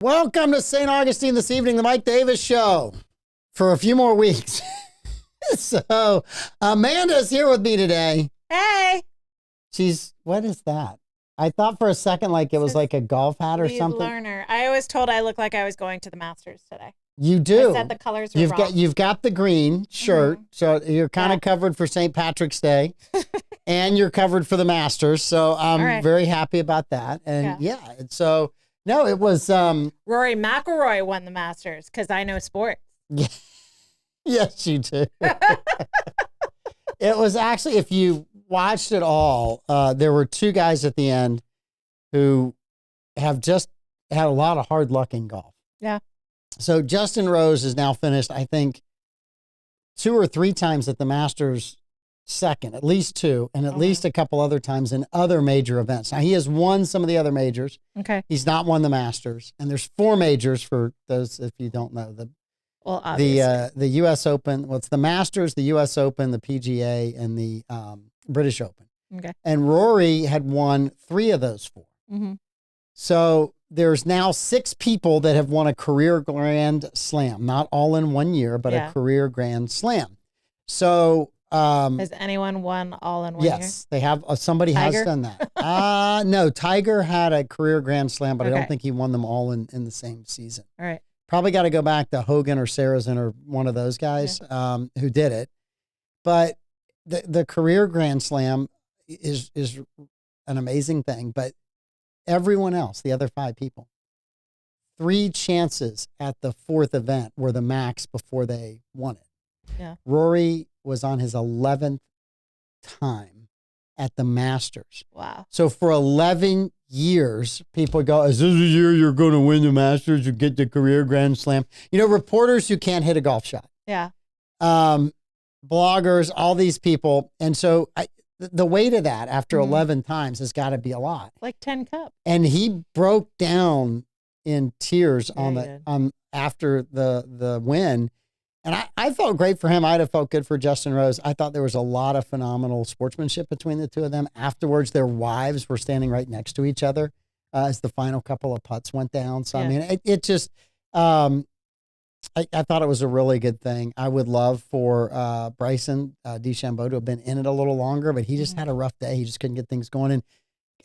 Welcome to St. Augustine this evening, the Mike Davis Show, for a few more weeks. So, Amanda's here with me today. Hey. What is that? I thought for a second like it was like a golf hat or Lead something. Learner. I was told I look like I was going to the Masters today. You do. I said the colors were wrong. You've got the green shirt, so you're kind of covered for St. Patrick's Day, and you're covered for the Masters. So I'm very happy about that. And so no, it was Rory McIlroy won the Masters because I know sports. Yes, you do. It was actually, if you watched it all, there were two guys at the end who have just had a lot of hard luck in golf. Yeah. So Justin Rose is now finished, I think, 2 or 3 times at the Masters second, at least 2, and at least a couple other times in other major events. Now, he has won some of the other majors. Okay. He's not won the Masters. And there's 4 majors for those, if you don't know. The U.S. Open, well, it's the Masters, the U.S. Open, the PGA, and the British Open. Okay. And Rory had won 3 of those 4. Mm-hmm. So there's now 6 people that have won a career Grand Slam, not all in 1 year, but a career Grand Slam. So has anyone won all in 1 year? Yes, they have. Somebody has done that. No, Tiger had a career Grand Slam, but I don't think he won them all in the same season. All right. Probably got to go back to Hogan or Sarazen or one of those guys who did it. But the career Grand Slam is an amazing thing. But everyone else, the other 5 people, 3 chances at the 4th event were the max before they won it. Yeah. Rory was on his 11th time at the Masters. Wow. So for 11 years, people go, is this the year you're going to win the Masters? You get the career Grand Slam. You know, reporters who can't hit a golf shot. Yeah. Bloggers, all these people. And so the weight of that after 11 times has got to be a lot. Like 10 cup. And he broke down in tears after the win. And I felt great for him. I'd have felt good for Justin Rose. I thought there was a lot of phenomenal sportsmanship between the two of them. Afterwards, their wives were standing right next to each other as the final couple of putts went down. So, I mean, it just, I thought it was a really good thing. I would love for Bryson DeChambeau to have been in it a little longer, but he just had a rough day. He just couldn't get things going.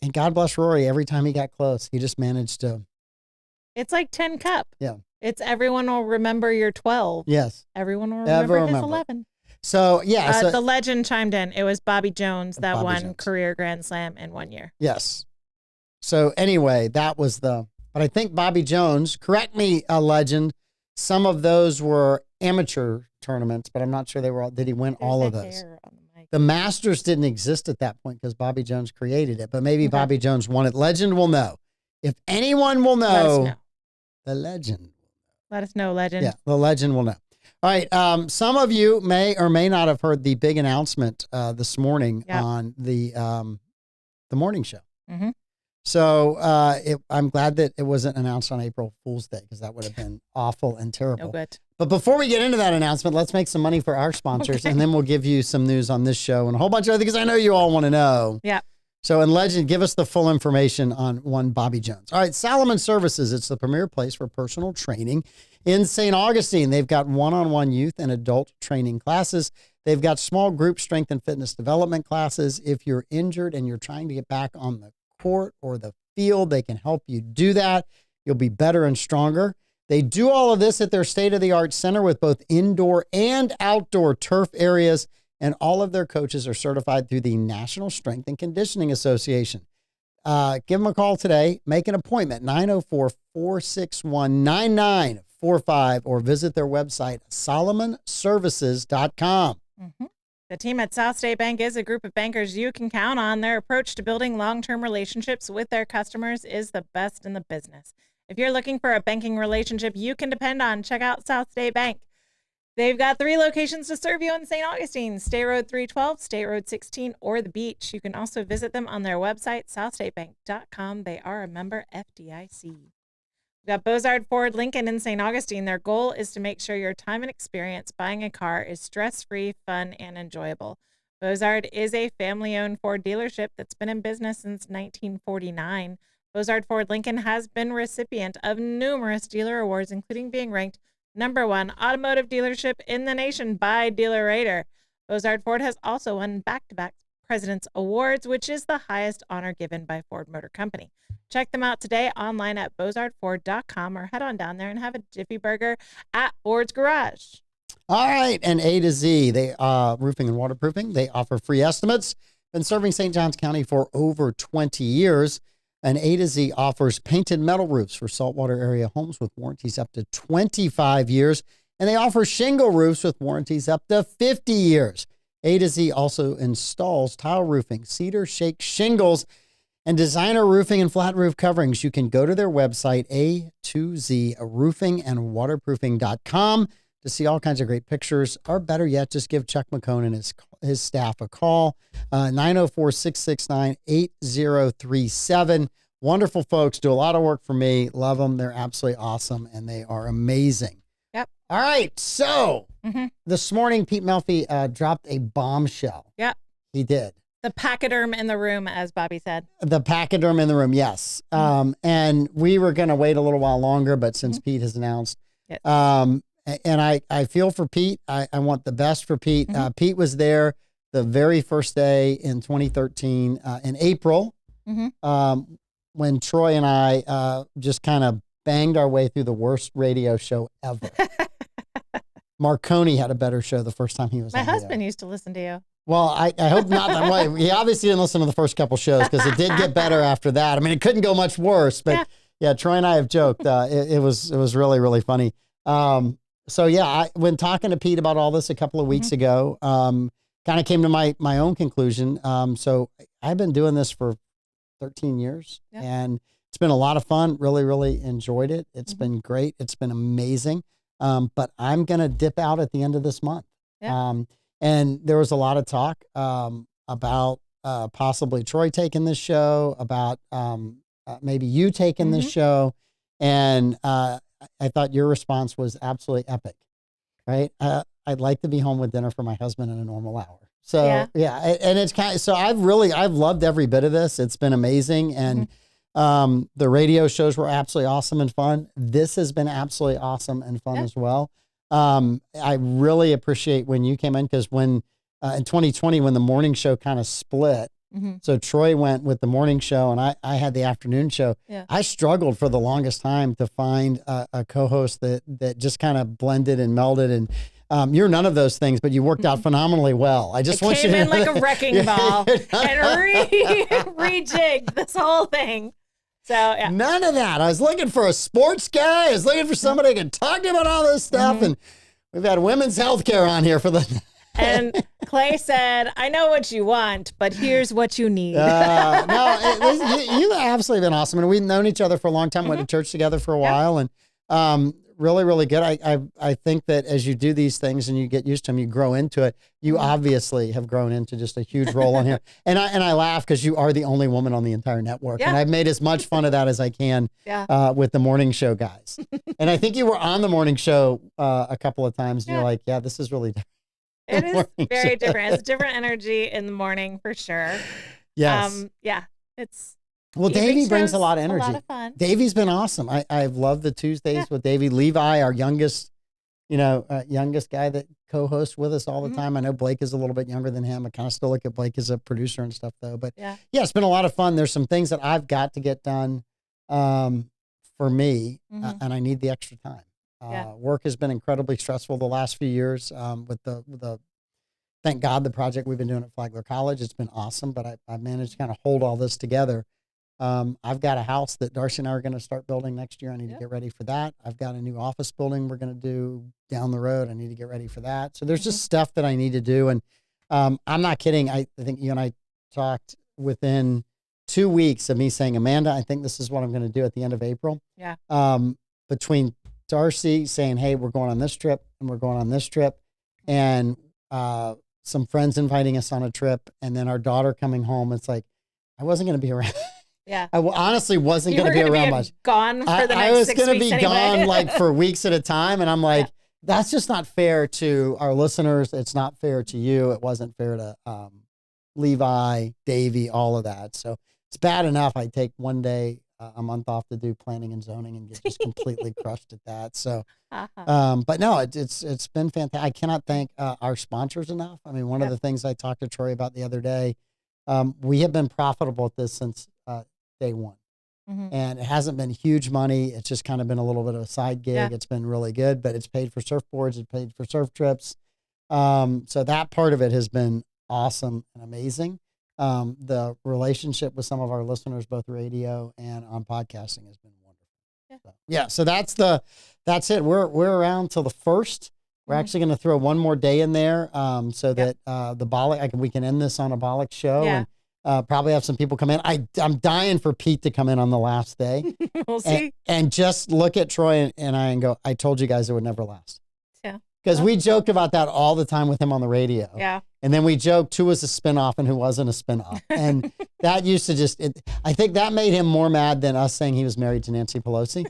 And God bless Rory. Every time he got close, he just managed to. It's like 10 cup. Yeah. It's everyone will remember your 12. Yes. Everyone will remember his 11. So, yeah. The legend chimed in. It was Bobby Jones that won career Grand Slam in 1 year. Yes. So, anyway, that was but I think Bobby Jones, correct me, a legend, some of those were amateur tournaments, but I'm not sure did he win all of those? The Masters didn't exist at that point because Bobby Jones created it, but maybe Bobby Jones won it. Legend will know. If anyone will know. The legend. Let us know, legend. Yeah, the legend will know. All right. Some of you may or may not have heard the big announcement this morning on the morning show. Mm-hmm. So I'm glad that it wasn't announced on April Fool's Day because that would have been awful and terrible. No good. But before we get into that announcement, let's make some money for our sponsors, and then we'll give you some news on this show and a whole bunch of other things I know you all want to know. Yeah. So, in Legend, give us the full information on one Bobby Jones. All right, Salomon Services. It's the premier place for personal training in St. Augustine. They've got one-on-one youth and adult training classes. They've got small group strength and fitness development classes. If you're injured and you're trying to get back on the court or the field, they can help you do that. You'll be better and stronger. They do all of this at their state-of-the-art center with both indoor and outdoor turf areas. And all of their coaches are certified through the National Strength and Conditioning Association. Give them a call today. Make an appointment, 904-461-9945, or visit their website, salomonservices.com. Mm-hmm. The team at South State Bank is a group of bankers you can count on. Their approach to building long-term relationships with their customers is the best in the business. If you're looking for a banking relationship you can depend on, check out South State Bank. They've got 3 locations to serve you in St. Augustine: State Road 312, State Road 16, or the beach. You can also visit them on their website, southstatebank.com. They are a member FDIC. We've got Bozard Ford Lincoln in St. Augustine. Their goal is to make sure your time and experience buying a car is stress-free, fun, and enjoyable. Bozard is a family-owned Ford dealership that's been in business since 1949. Bozard Ford Lincoln has been recipient of numerous dealer awards, including being ranked #1 automotive dealership in the nation by DealerRater. Bozard Ford has also won back-to-back President's Awards, which is the highest honor given by Ford Motor Company. Check them out today online at bozardford.com or head on down there and have a Jiffy Burger at Ford's Garage. All right, and A to Z, they roofing and waterproofing. They offer free estimates. Been serving St. Johns County for over 20 years. And A to Z offers painted metal roofs for saltwater area homes with warranties up to 25 years. And they offer shingle roofs with warranties up to 50 years. A to Z also installs tile roofing, cedar shake shingles, and designer roofing and flat roof coverings. You can go to their website, A2Z roofingandwaterproofing.com, to see all kinds of great pictures, or better yet, just give Chuck McCone and his staff a call, 904-669-8037. Wonderful folks, do a lot of work for me. Love them. They're absolutely awesome, and they are amazing. Yep. All right, so this morning, Pete Melfi dropped a bombshell. Yep. He did. The pachyderm in the room, as Bobby said. The pachyderm in the room, yes. And we were going to wait a little while longer, but since Pete has announced, yes. And I feel for Pete. I want the best for Pete. Pete was there the very first day in 2013 in April when Troy and I just kind of banged our way through the worst radio show ever. Marconi had a better show the first time he was on. My husband used to listen to you. Well, I hope not that way. He obviously didn't listen to the first couple shows because it did get better after that. I mean, it couldn't go much worse. But yeah, Troy and I have joked. It was really, really funny. So yeah, when talking to Pete about all this a couple of weeks ago, kind of came to my own conclusion. So I've been doing this for 13 years and it's been a lot of fun. Really, really enjoyed it. It's been great. It's been amazing. But I'm going to dip out at the end of this month. And there was a lot of talk, about, possibly Troy taking this show, about, maybe you taking this show. And, I thought your response was absolutely epic, right? I'd like to be home with dinner for my husband in a normal hour. So and it's so I've loved every bit of this. It's been amazing. And, the radio shows were absolutely awesome and fun. This has been absolutely awesome and fun as well. I really appreciate when you came in, because when, in 2020, when the morning show kind of split, so Troy went with the morning show and I had the afternoon show. I struggled for the longest time to find a co-host that just kind of blended and melded. And you're none of those things, but you worked out phenomenally well. I just want you to came in like a wrecking ball and rejigged this whole thing. So none of that. I was looking for a sports guy. I was looking for somebody who could talk to me about all this stuff. And we've had women's health care on here for the... And Clay said, I know what you want, but here's what you need. You've absolutely been awesome. And we've known each other for a long time, went to church together for a while. And really, really good. I think that as you do these things and you get used to them, you grow into it. You obviously have grown into just a huge role on here. And I laugh because you are the only woman on the entire network. And I've made as much fun of that as I can with the morning show guys. And I think you were on the morning show a couple of times. And you're like, yeah, this is really different. It is very different. It's different energy in the morning for sure. Yes. It's well, Davey brings a lot of energy. A lot of fun. Davey's been awesome. I've loved the Tuesdays with Davey. Levi, our youngest guy that co-hosts with us all the time. I know Blake is a little bit younger than him. I kind of still look at Blake as a producer and stuff though. But it's been a lot of fun. There's some things that I've got to get done for me, and I need the extra time. Work has been incredibly stressful the last few years with the thank God, the project we've been doing at Flagler College. It's been awesome, but I've managed to kind of hold all this together. I've got a house that Darcy and I are going to start building next year. I need to get ready for that. I've got a new office building we're going to do down the road. I need to get ready for that. So there's just stuff that I need to do. And I'm not kidding. I think you and I talked within 2 weeks of me saying, Amanda, I think this is what I'm going to do at the end of April. Between Darcy saying, hey, we're going on this trip and we're going on this trip, and some friends inviting us on a trip, and then our daughter coming home. It's like, I wasn't going to be around. I honestly wasn't going to be around much. Gone for the next 6 weeks. I was going to be gone like for weeks at a time. And I'm like, that's just not fair to our listeners. It's not fair to you. It wasn't fair to Levi, Davey, all of that. So it's bad enough I take one day a month off to do planning and zoning and get just completely crushed at that. So, Uh-huh. but no, it's been fantastic. I cannot thank our sponsors enough. I mean, one of Yep. the things I talked to Troy about the other day, we have been profitable at this since day one. Mhm. And it hasn't been huge money. It's just kind of been a little bit of a side gig. Yeah. It's been really good, but it's paid for surfboards. It's paid for surf trips. So that part of it has been awesome and amazing. The relationship with some of our listeners, both radio and on podcasting, has been wonderful. Yeah. So that's it. We're around till the 1st. We're Mhm. actually going to throw one more day in there, so Yep. that the Bollock, we can end this on a Bollock show, Yeah. and probably have some people come in. I'm dying for Pete to come in on the last day We'll see. and just look at Troy and I and go, I told you guys it would never last. Yeah. Because we joked about that all the time with him on the radio. Yeah. And then we joked who was a spinoff and who wasn't a spinoff. And that used to I think that made him more mad than us saying he was married to Nancy Pelosi.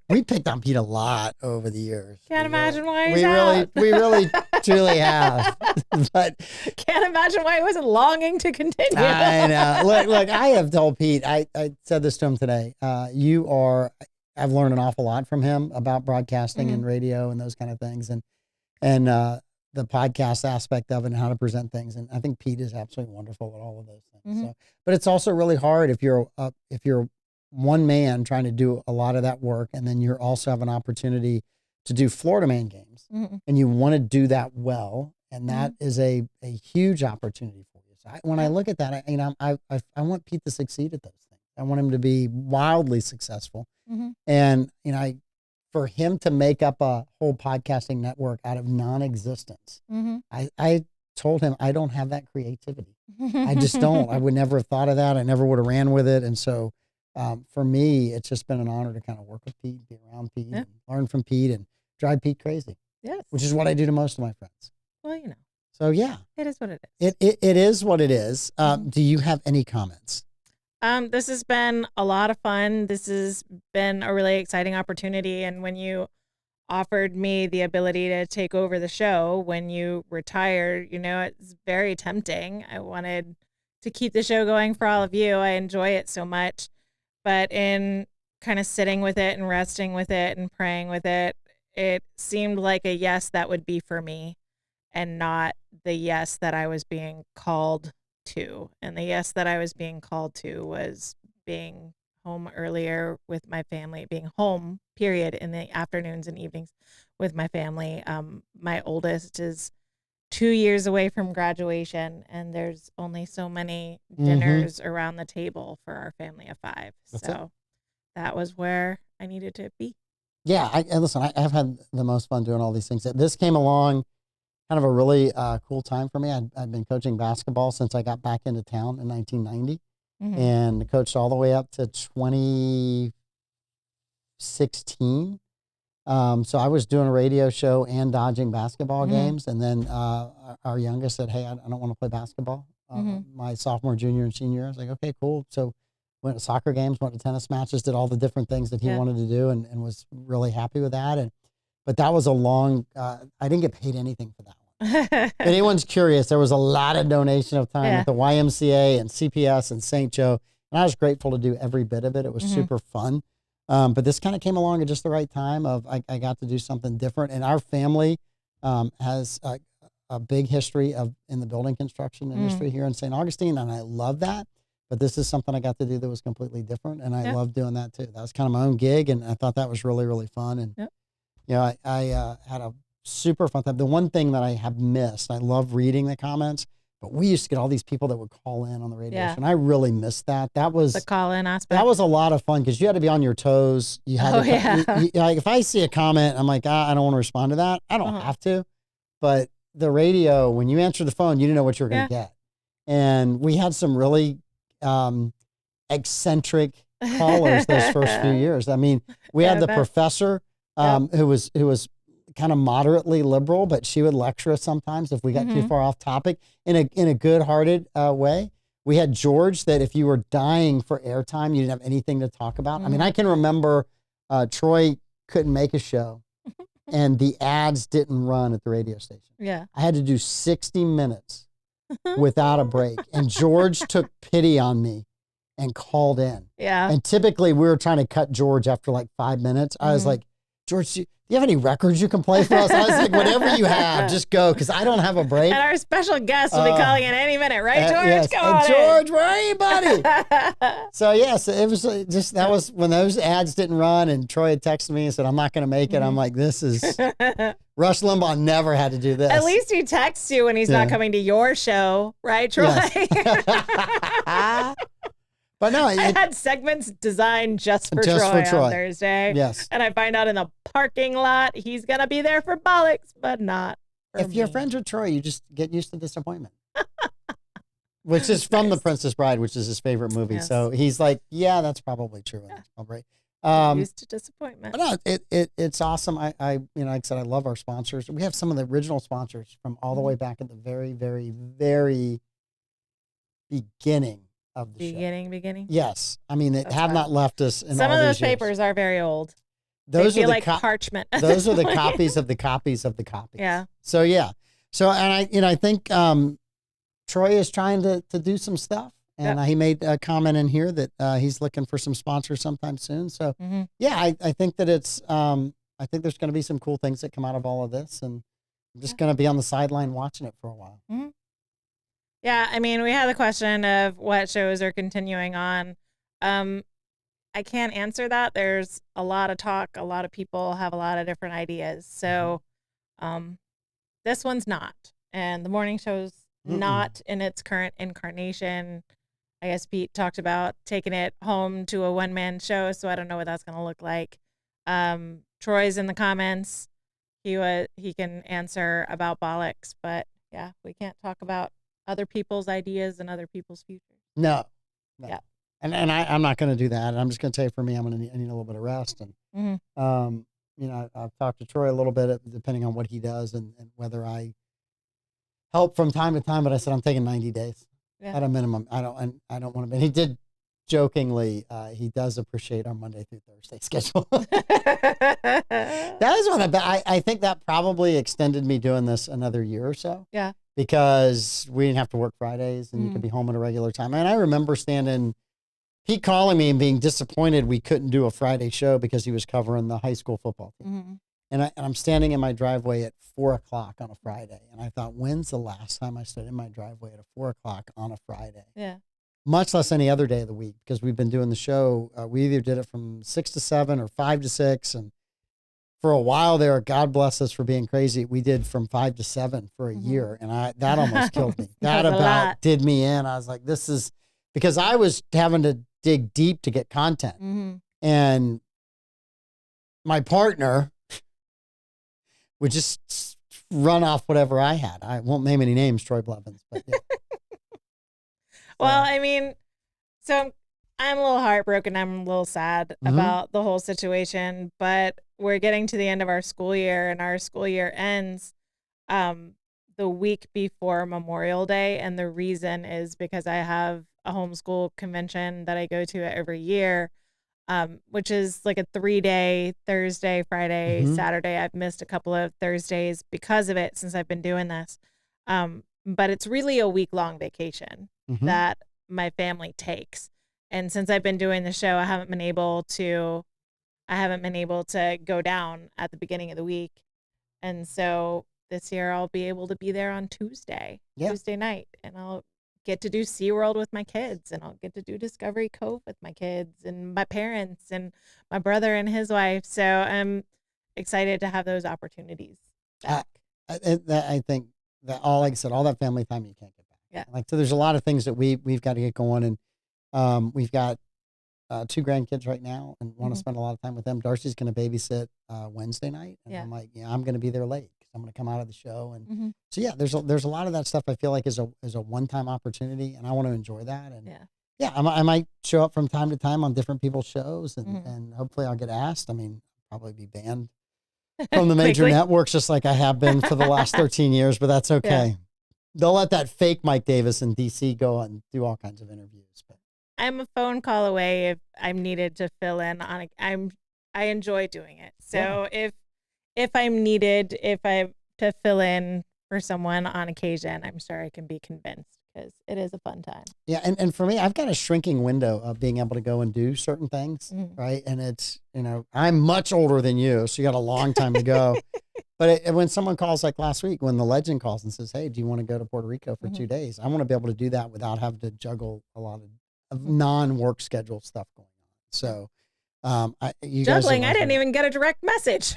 We picked on Pete a lot over the years. Can't imagine why he's We out. really truly have. But Can't imagine why he wasn't longing to continue. I know. Look, I have told Pete, I said this to him today. I've learned an awful lot from him about broadcasting and radio and those kind of things. And the podcast aspect of it and how to present things. And I think Pete is absolutely wonderful at all of those things. So, but it's also really hard if you're one man trying to do a lot of that work, and then you also have an opportunity to do Florida Man games, and you want to do that well, and that is a huge opportunity for you. So when I look at that, I want Pete to succeed at those things. I want him to be wildly successful, and for him to make up a whole podcasting network out of non-existence. I told him I don't have that creativity. I just don't. I would never have thought of that. I never would have ran with it. And so for me, it's just been an honor to kind of work with Pete, be around Pete, and learn from Pete, and drive Pete crazy. Yes. Which is what I do to most of my friends. Well, you know. So yeah. It is what it is. It is what it is. Do you have any comments? This has been a lot of fun. This has been a really exciting opportunity. And when you offered me the ability to take over the show when you retired, it's very tempting. I wanted to keep the show going for all of you. I enjoy it so much. But in kind of sitting with it and resting with it and praying with it, it seemed like a yes that would be for me and not the yes that I was being called to. And the yes that I was being called to was being home earlier with my family, being home, period, in the afternoons and evenings with my family. My oldest is 2 years away from graduation, and there's only so many dinners around the table for our family of 5. So that was where I needed to be. Yeah, listen, I've had the most fun doing all these things. This came along kind of a really cool time for me. I'd been coaching basketball since I got back into town in 1990 and coached all the way up to 2016. So I was doing a radio show and dodging basketball games. And then our youngest said, hey, I don't want to play basketball. My sophomore, junior, and senior year. I was like, okay, cool. So went to soccer games, went to tennis matches, did all the different things that he wanted to do, and was really happy with that. But that was a long, I didn't get paid anything for that one. If anyone's curious, there was a lot of donation of time at the YMCA and CPS and St. Joe. And I was grateful to do every bit of it. It was super fun. But this kind of came along at just the right time of I got to do something different. And our family has a big history in the building construction industry here in St. Augustine. And I love that. But this is something I got to do that was completely different. And I love doing that too. That was kind of my own gig. And I thought that was really, really fun. And, I had a super fun time. The one thing that I have missed, I love reading the comments, but we used to get all these people that would call in on the radio show, and I really missed that. That was the call-in aspect. That was a lot of fun because you had to be on your toes. You had like if I see a comment, I'm like, I don't want to respond to that. I don't have to. But the radio, when you answer the phone, you didn't know what you were going to get. And we had some really eccentric callers those first few years. I mean, we had the professor who was kind of moderately liberal, but she would lecture us sometimes if we got too far off topic in a good-hearted way. We had George that if you were dying for airtime, you didn't have anything to talk about. I mean, I can remember Troy couldn't make a show and the ads didn't run at the radio station. Yeah. I had to do 60 minutes without a break. And George took pity on me and called in. Yeah. And typically we were trying to cut George after like 5 minutes. I was like, George, do you have any records you can play for us? I was like, whatever you have, just go, because I don't have a break. And our special guest will be calling in any minute, right, George? Yes. Come on George, where are you, buddy? So, yes, it was just, that was when those ads didn't run, and Troy had texted me and said, I'm not going to make it. I'm like, this is, Rush Limbaugh never had to do this. At least he texts you when he's not coming to your show, right, Troy? Yes. But no, I had segments designed just for Troy on Thursday. Yes. And I find out in the parking lot he's going to be there for Bollocks, but not for If you're me. friends with Troy, you just get used to disappointment. Which is from The Princess Bride, which is his favorite movie. Yes. So he's like, yeah, that's probably true. Yeah. That's probably Used to disappointment. But no, it's awesome. I like I said, I love our sponsors. We have some of the original sponsors from all the way back at the very, very, very beginning of the show. Beginning? Yes. I mean, they That's have fine. not left us in Some all of those these years. papers are very old. Those they are feel the like parchment. at those this are the point. copies of the copies of the copies. Yeah. So yeah. So and I think Troy is trying to do some stuff, and he made a comment in here that he's looking for some sponsors sometime soon. So yeah, I think that it's I think there's going to be some cool things that come out of all of this, and I'm just going to be on the sideline watching it for a while. Yeah, I mean, we had the question of what shows are continuing on. I can't answer that. There's a lot of talk. A lot of people have a lot of different ideas. So this one's not. And the morning show's not in its current incarnation. I guess Pete talked about taking it home to a one-man show, so I don't know what that's going to look like. Troy's in the comments. He can answer about Bollocks, but yeah, we can't talk about other people's ideas and other people's futures. No. Yeah. And I'm not going to do that. I'm just going to tell you, for me, I need a little bit of rest. And, I've talked to Troy a little bit, depending on what he does and whether I help from time to time, but I said, I'm taking 90 days at a minimum. I don't want to, and he did jokingly, he does appreciate our Monday through Thursday schedule. That is one I think that probably extended me doing this another year or so. Yeah. Because we didn't have to work Fridays, and you could be home at a regular time. And I remember Pete calling me and being disappointed we couldn't do a Friday show because he was covering the high school football team. And I'm standing in my driveway at 4:00 on a Friday. And I thought, when's the last time I stood in my driveway at 4:00 on a Friday? Yeah. Much less any other day of the week, because we've been doing the show. We either did it from 6 to 7 or 5 to 6. And for a while there, God bless us for being crazy, we did from 5 to 7 for a year. And that almost killed me. That about did me in. I was like, this is because I was having to dig deep to get content. And my partner would just run off whatever I had. I won't name any names, Troy Blevins, but yeah. Well, I mean, so I'm a little heartbroken. I'm a little sad about the whole situation, but we're getting to the end of our school year, and our school year ends the week before Memorial Day. And the reason is because I have a homeschool convention that I go to every year, which is like a 3-day, Thursday, Friday, Saturday. I've missed a couple of Thursdays because of it since I've been doing this. But it's really a week-long vacation that my family takes. And since I've been doing the show, I haven't been able to go down at the beginning of the week. And so this year I'll be able to be there on Tuesday night, and I'll get to do SeaWorld with my kids, and I'll get to do Discovery Cove with my kids and my parents and my brother and his wife. So I'm excited to have those opportunities back. I think that like I said, all that family time you can't get back. Yeah. So there's a lot of things that we've got to get going, and we've got 2 grandkids right now, and want to spend a lot of time with them. Darcy's going to babysit Wednesday night, and I'm like, I'm going to be there late because I'm going to come out of the show, and so yeah, there's a lot of that stuff I feel like is a one-time opportunity, and I want to enjoy that, and I might show up from time to time on different people's shows, and hopefully I'll get asked. I mean, I'll probably be banned from the major networks, just like I have been for the last 13 years, but that's okay. Yeah. They'll let that fake Mike Davis in DC go and do all kinds of interviews. But I'm a phone call away if I'm needed to fill in on I enjoy doing it. So if I'm needed, if I to fill in for someone on occasion, I'm sure I can be convinced, because it is a fun time. Yeah. And for me, I've got a shrinking window of being able to go and do certain things. Right. And it's, I'm much older than you, so you got a long time to go. But when someone calls, like last week, when the legend calls and says, hey, do you want to go to Puerto Rico for 2 days? I want to be able to do that without having to juggle a lot of non-work schedule stuff going on. So you juggling, guys I didn't even get a direct message.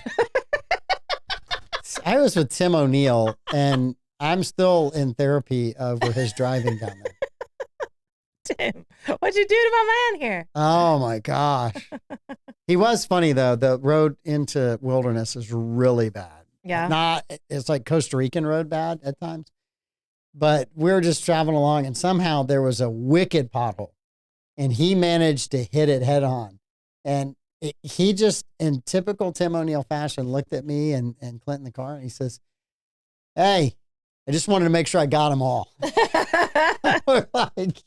I was with Tim O'Neill, and I'm still in therapy over his driving down there. Tim, what'd you do to my man here? Oh, my gosh. He was funny, though. The road into Wilderness is really bad. Yeah. It's like Costa Rican road bad at times. But we were just traveling along, and somehow there was a wicked pothole, and he managed to hit it head on. And he just, in typical Tim O'Neill fashion, looked at me and Clint in the car, and he says, hey, I just wanted to make sure I got them all. We're like,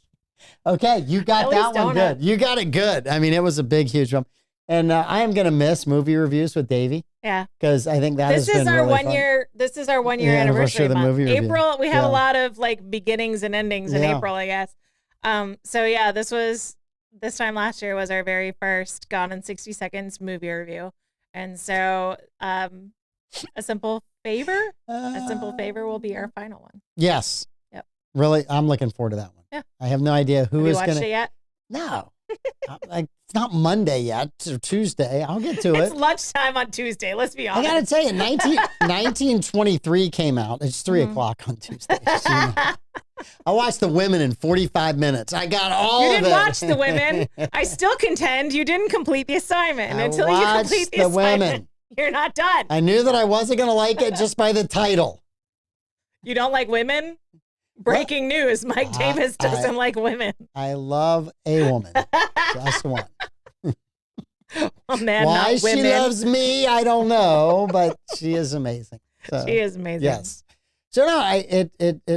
okay, you got that one good. You got it good. I mean, it was a big, huge jump. And I am going to miss movie reviews with Davey. Yeah. Because I think this has been really fun. This is our 1 year anniversary of the movie review. April, we have a lot of like beginnings and endings in April, I guess. So yeah, this time last year was our very first Gone in 60 Seconds movie review. And so a simple favor will be our final one. Yes. Yep. Really, I'm looking forward to that one. Yeah. I have no idea who is going to. Have you watched it yet? No. It's not Monday yet, or Tuesday. I'll get to it. It's lunchtime on Tuesday. Let's be honest. I got to tell you, 1923 came out. It's 3 o'clock on Tuesday. I watched The Women in 45 minutes. I got all of it. You didn't watch The Women. I still contend you didn't complete the assignment. Until you complete the assignment, Women. You're not done. I knew that I wasn't going to like it just by the title. You don't like women? Breaking news. Mike Davis doesn't like women. I love a woman. Just one. A man, why not women. She loves me, I don't know, but she is amazing. So, she is amazing. Yes. So no,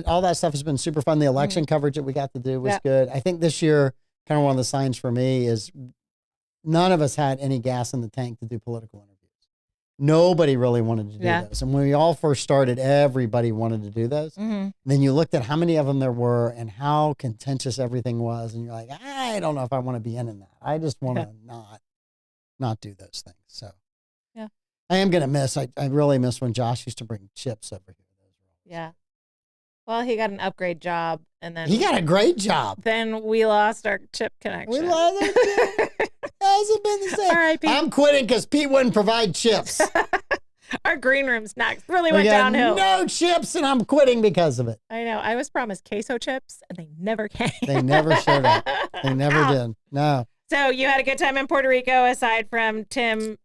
all that stuff has been super fun. The election coverage that we got to do was good. I think this year, kind of one of the signs for me is none of us had any gas in the tank to do political interviews. Nobody really wanted to do those. And when we all first started, everybody wanted to do those. Then you looked at how many of them there were and how contentious everything was. And you're like, I don't know if I want to be in that. I just want to not do those things. So yeah, I am going to miss, I really miss when Josh used to bring chips over here. Yeah. Well, he got an upgrade job, and then he got a great job. Then we lost our chip connection. We lost our chip. Hasn't been the same. R.I.P. I'm quitting because Pete wouldn't provide chips. Our green room's next really went downhill. No chips, and I'm quitting because of it. I know. I was promised queso chips, and they never came. They never showed up. They never did. No. So you had a good time in Puerto Rico, aside from Tim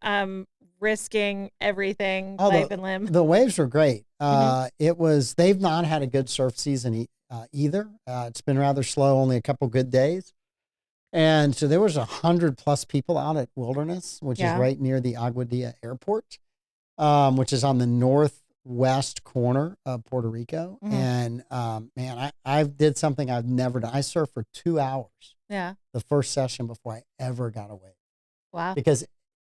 risking everything, life and limb. The waves were great. They've not had a good surf season either. It's been rather slow, only a couple good days. And so there was 100+ people out at Wilderness, which is right near the Aguadilla airport, which is on the northwest corner of Puerto Rico. And man, I did something I've never done. I surfed for 2 hours. Yeah. The first session before I ever got away. Wow. Because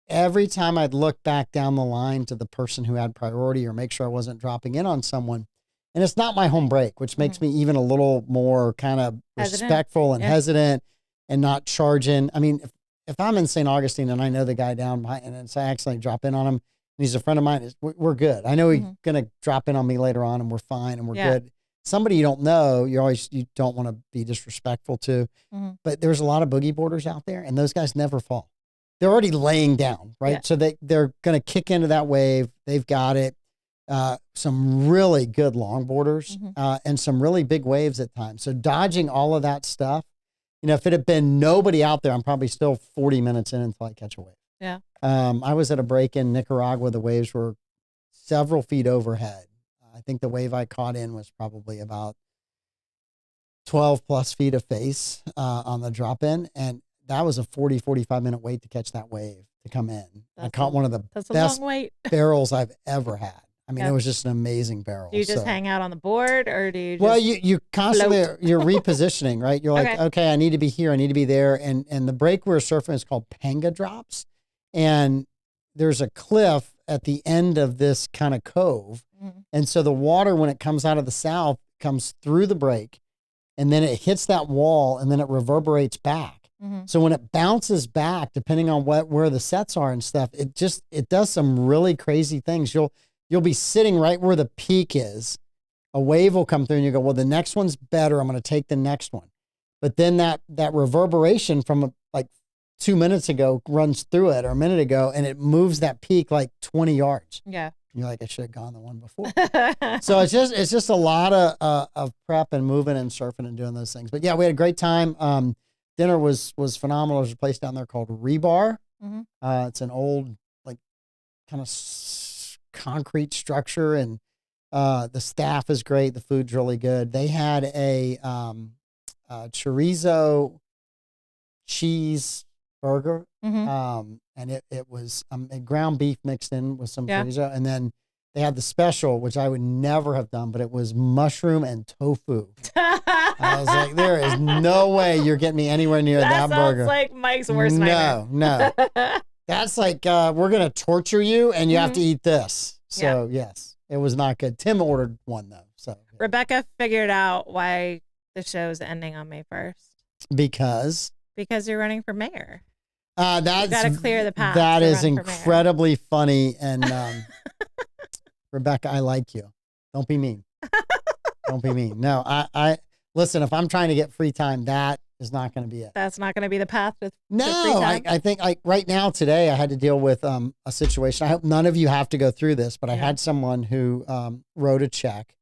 every time I'd look back down the line to the person who had priority or make sure I wasn't dropping in on someone, and it's not my home break, which makes me even a little more kind of respectful and hesitant and not charging. I mean, if I'm in St. Augustine and I know the guy down behind, and so I accidentally drop in on him and he's a friend of mine, we're good. I know he's going to drop in on me later on and we're fine and we're good. Somebody you don't know, you don't want to be disrespectful to, but there's a lot of boogie boarders out there and those guys never fall. They're already laying down, right? Yeah. So they're going to kick into that wave. They've got it. Some really good longboarders and some really big waves at times. So dodging all of that stuff, if it had been nobody out there, I'm probably still 40 minutes in until I catch a wave. Yeah. I was at a break in Nicaragua. The waves were several feet overhead. I think the wave I caught in was probably about 12+ feet of face on the drop in. And that was a 45 minute wait to catch that wave to come in. I caught one of the best barrels I've ever had. I mean, it was just an amazing barrel. Do you just hang out on the board or do you just Well, you constantly, you're repositioning, right? You're like, okay, I need to be here. I need to be there. And the break we're surfing is called Panga Drops. And there's a cliff at the end of this kind of cove. And so the water, when it comes out of the south, comes through the break and then it hits that wall and then it reverberates back. So when it bounces back, depending on where the sets are and stuff, it does some really crazy things. You'll be sitting right where the peak is. A wave will come through and you go, well, the next one's better. I'm going to take the next one. But then that reverberation from like 2 minutes ago runs through it, or a minute ago, and it moves that peak like 20 yards. Yeah. You're like, I should have gone the one before. So it's just a lot of prep and moving and surfing and doing those things. But yeah, we had a great time. Dinner was phenomenal. There's a place down there called Rebar. It's an old, like, kind of concrete structure, and the staff is great. The food's really good. They had a chorizo cheese burger, and it was ground beef mixed in with some chorizo, and then they had the special, which I would never have done, but it was mushroom and tofu. I was like, there is no way you're getting me anywhere near that burger. That sounds like Mike's worst nightmare. No. That's like, we're going to torture you and you have to eat this. So yes, it was not good. Tim ordered one though. So yeah. Rebecca figured out why the show's ending on May 1st. Because you're running for mayor. That's you got to clear the path. That is incredibly funny. And Rebecca, I like you. Don't be mean. Don't be mean. No, I listen, if I'm trying to get free time, that is not going to be it. That's not going to be the path to free No, time. I think like right now today I had to deal with a situation. I hope none of you have to go through this, but I had someone who wrote a check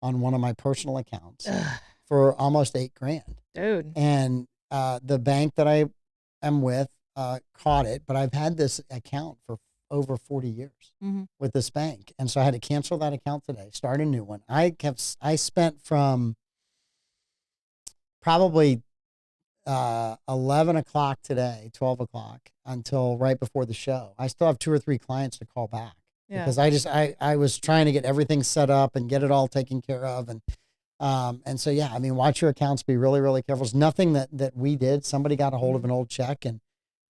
on one of my personal accounts for almost $8,000. Dude. And the bank that I am with caught it, but I've had this account for over 40 years with this bank. And so I had to cancel that account today, start a new one. I spent from probably 11 o'clock today, 12 o'clock until right before the show. I still have 2 or 3 clients to call back because I was trying to get everything set up and get it all taken care of. And so, yeah, I mean, watch your accounts, be really, really careful. It's nothing that we did. Somebody got a hold of an old check and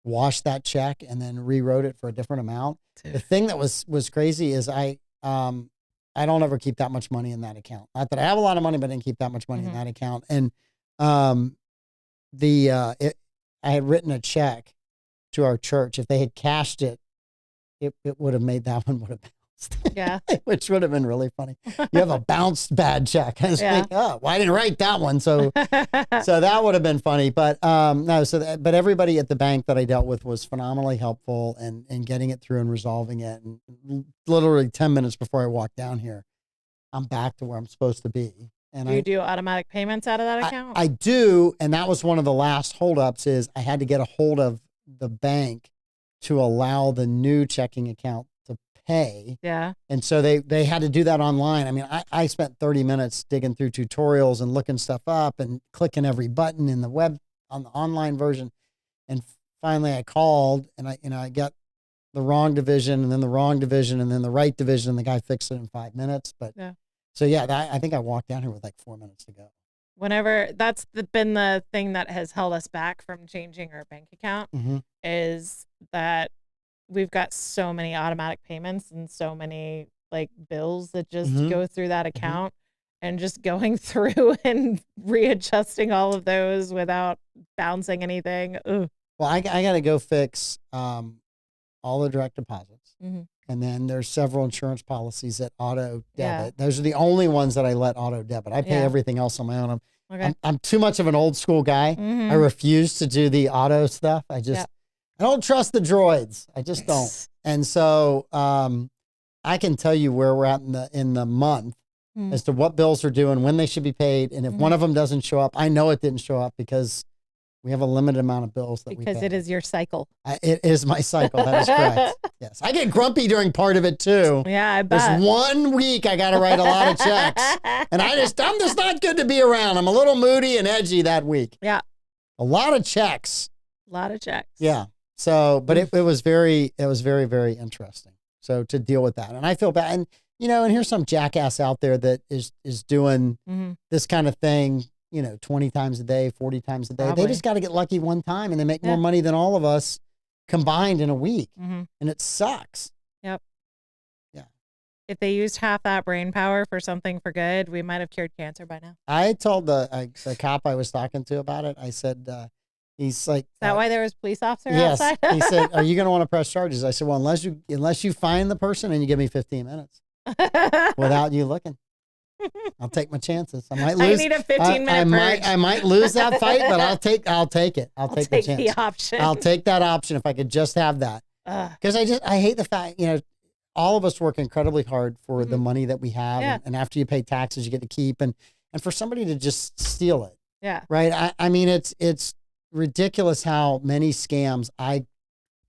washed that check and then rewrote it for a different amount. Dude. The thing that was crazy is I don't ever keep that much money in that account. Not that I have a lot of money, but I didn't keep that much money in that account. And I had written a check to our church. If they had cashed it, it would have made that one would have bounced. Yeah. Which would have been really funny. You have a bounced bad check. I was like, oh, well, I didn't write that one. So that would have been funny. But no, but everybody at the bank that I dealt with was phenomenally helpful and getting it through and resolving it. And literally 10 minutes before I walked down here, I'm back to where I'm supposed to be. And do you do automatic payments out of that account? I do. And that was one of the last holdups is I had to get a hold of the bank to allow the new checking account to pay. Yeah. And so they had to do that online. I mean, I spent 30 minutes digging through tutorials and looking stuff up and clicking every button in the web on the online version. And finally I called and I got the wrong division and then the wrong division and then the right division. And the guy fixed it in 5 minutes. But so yeah, I think I walked down here with like 4 minutes to go. Whenever that's been the thing that has held us back from changing our bank account is that we've got so many automatic payments and so many like bills that just go through that account and just going through and readjusting all of those without bouncing anything. Ugh. Well, I got to go fix all the direct deposits. And then there's several insurance policies that auto debit. Those are the only ones that I let auto debit. I pay everything else on my own. I'm too much of an old school guy. I refuse to do the auto stuff. I don't trust the droids. I just don't. And so I can tell you where we're at in the month as to what bills are due and when they should be paid. And if one of them doesn't show up, I know it didn't show up because we have a limited amount of bills that we pay. Because it is your cycle. It is my cycle. That is correct. Yes. I get grumpy during part of it too. Yeah, I bet. There's 1 week I got to write a lot of checks. And I'm just not good to be around. I'm a little moody and edgy that week. Yeah. A lot of checks. A lot of checks. Yeah. So, but it was very, very interesting. So to deal with that. And I feel bad. And, and here's some jackass out there that is doing this kind of thing, 20 times a day, 40 times a day. Probably. They just got to get lucky one time and they make more money than all of us combined in a week. And it sucks. Yep. Yeah. If they used half that brain power for something for good, we might have cured cancer by now. I told the cop I was talking to about it, I said, he's like, Is that why there was a police officer yes. outside? He said, are you going to want to press charges? I said, well, unless you find the person and you give me 15 minutes without you looking, I'll take my chances. I might lose. I need a 15-minute purge. I might lose that fight, but I'll take it. I'll take the chance. the option. I'll take that option if I could just have that. Because I hate the fact, all of us work incredibly hard for the money that we have. Yeah. And after you pay taxes, you get to keep. And for somebody to just steal it. Yeah. Right. I mean, it's ridiculous how many scams I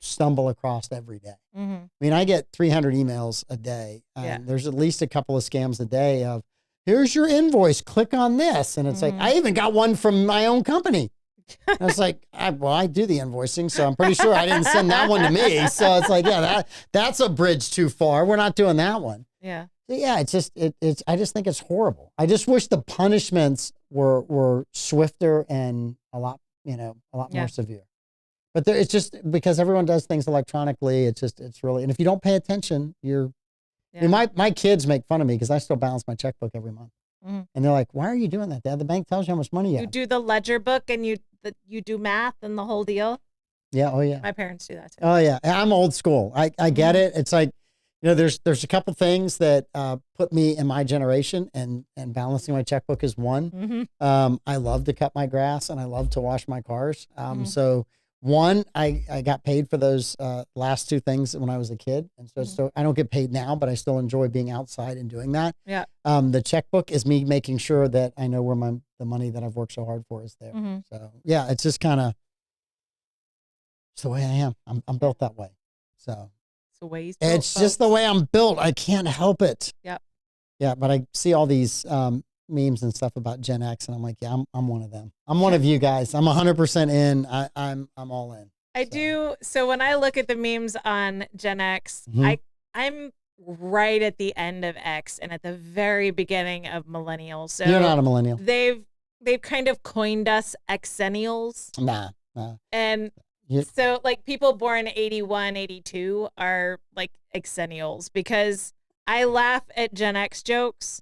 stumble across every day. Mm-hmm. I mean, I get 300 emails a day. There's at least a couple of scams a day of, here's your invoice, click on this. And it's like, I even got one from my own company. I was like, I do the invoicing, so I'm pretty sure I didn't send that one to me. So it's like, that's a bridge too far. We're not doing that one. Yeah. Yeah, it's just I just think it's horrible. I just wish the punishments were swifter and a lot more severe. But it's just because everyone does things electronically. It's really, and if you don't pay attention, I mean, my kids make fun of me because I still balance my checkbook every month. Mm-hmm. And they're like, why are you doing that, Dad? The bank tells you how much money you have. You do the ledger book and you do math and the whole deal. Yeah. Oh yeah. My parents do that too. Oh yeah. I'm old school. I get it. It's like, there's a couple things that put me in my generation, and balancing my checkbook is one. Mm-hmm. I love to cut my grass and I love to wash my cars. So one, I got paid for those last two things when I was a kid. And so I don't get paid now, but I still enjoy being outside and doing that. Yeah. The checkbook is me making sure that I know where the money that I've worked so hard for is there. Mm-hmm. So yeah, it's just kind of, it's the way I am. I'm built that way. So it's the way he's built, it's just the way I'm built. I can't help it. Yep. Yeah. But I see all these memes and stuff about Gen X, and I'm like, yeah, I'm one of them. I'm one of you guys. I'm 100% in. I'm all in. I do. So when I look at the memes on Gen X, mm-hmm. I'm right at the end of X and at the very beginning of millennials. So you're not a millennial. They've kind of coined us Xennials. Nah. And so like people born 81, 82 are like Xennials, because I laugh at Gen X jokes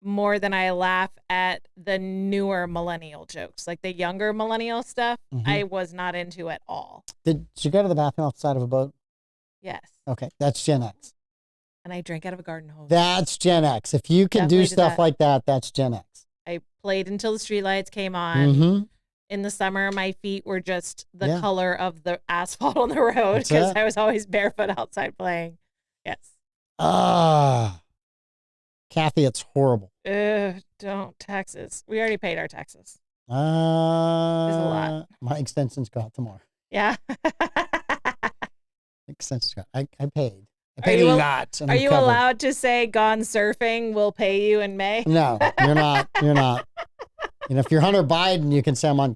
more than I laugh at the newer millennial jokes. Like the younger millennial stuff, mm-hmm. I was not into at all. Did you go to the bathroom off the side of a boat? Yes. Okay, that's Gen X. And I drank out of a garden hose. That's Gen X. If you can do stuff like that, that's Gen X. I played until the streetlights came on. Mm-hmm. In the summer, my feet were just the color of the asphalt on the road because I was always barefoot outside playing. Yes. Kathy, it's horrible. Don't. Taxes. We already paid our taxes. There's a lot. My extensions go out tomorrow. Yeah. Extensions go out. I paid. I paid a lot. Are you allowed to say gone surfing, we'll pay you in May? No, you're not. You're not. If you're Hunter Biden, you can say I'm on,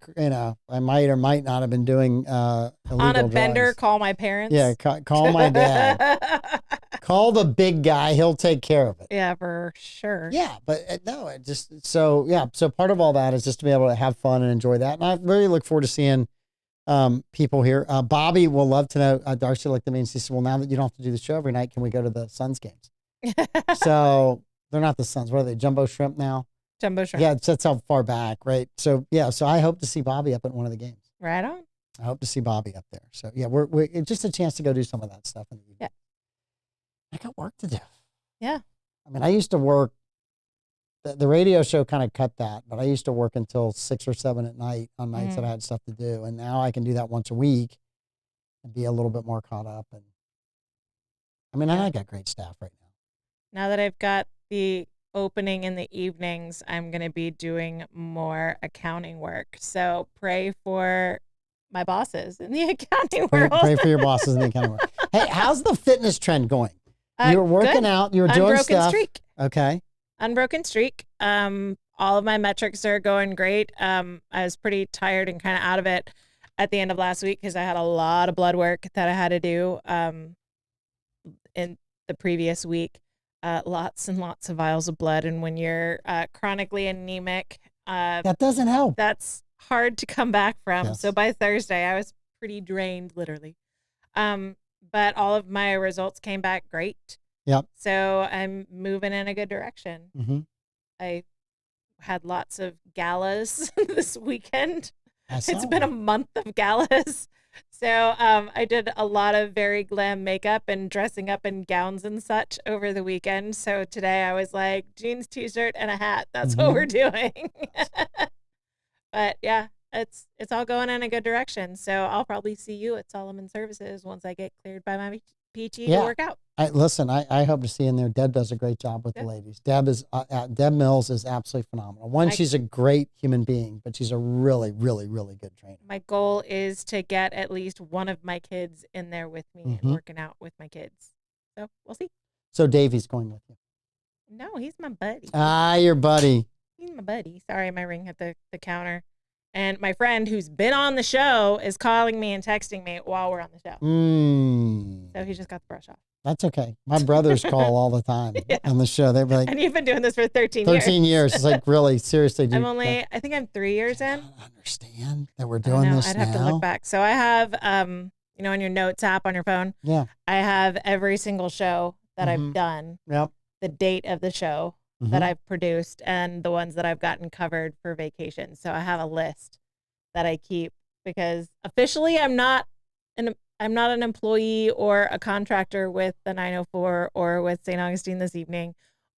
I might or might not have been doing illegal on a bender, drugs. Call my parents. Yeah, call my dad. Call the big guy. He'll take care of it. Yeah, for sure. Yeah, but no, it just, so part of all that is just to be able to have fun and enjoy that. And I really look forward to seeing people here. Bobby will love to know, Darcy looked at me and she said, well, now that you don't have to do the show every night, can we go to the Suns games? So they're not the Suns. What are they? Jumbo Shrimp now? Jumbo Shrimp. Yeah, that's how far back, right? So yeah, so I hope to see Bobby up at one of the games. Right on. I hope to see Bobby up there. So yeah, we're it's just a chance to go do some of that stuff in the evening. Yeah. I got work to do. Yeah. I mean, I used to work. The radio show kind of cut that, but I used to work until 6 or 7 at night on nights that I had stuff to do, and now I can do that once a week and be a little bit more caught up. And I mean, I got great staff right now. Now that I've got the opening in the evenings, I'm going to be doing more accounting work. So pray for my bosses in the accounting world. Pray for your bosses in the accounting world. Hey, how's the fitness trend going? You were working good. out. You were doing Unbroken stuff. Streak. Okay. Unbroken streak. All of my metrics are going great. I was pretty tired and kind of out of it at the end of last week because I had a lot of blood work that I had to do in the previous week. Lots and lots of vials of blood. And when you're chronically anemic, that doesn't help. That's hard to come back from. Yes. So by Thursday, I was pretty drained, literally. But all of my results came back great. Yep. So I'm moving in a good direction. Mm-hmm. I had lots of galas this weekend. It's been a month of galas. So I did a lot of very glam makeup and dressing up in gowns and such over the weekend. So today I was like jeans, t-shirt, and a hat. That's what we're doing. But yeah, it's all going in a good direction. So I'll probably see you at Solomon Services once I get cleared by my PT to work out. Listen, I hope to see you in there. Deb does a great job with the ladies. Deb Mills is absolutely phenomenal. She's a great human being, but she's a really, really, really good trainer. My goal is to get at least one of my kids in there with me and working out with my kids. So we'll see. So Davey's going with you? No, he's my buddy. Your buddy. He's my buddy. Sorry, my ring hit the counter. And my friend who's been on the show is calling me and texting me while we're on the show. So he just got the brush off. That's okay. My brothers call all the time on the show. They're like, and you've been doing this for 13 years. 13 years. It's like, really, seriously. Dude, I think I'm 3 years in. I don't understand that we're doing this I'd now. have to look back. So I have, on your notes app on your phone. Yeah. I have every single show that I've done. Yep. The date of the show that I've produced and the ones that I've gotten covered for vacation. So I have a list that I keep because officially I'm not an employee or a contractor with the 904 or with St. Augustine This Evening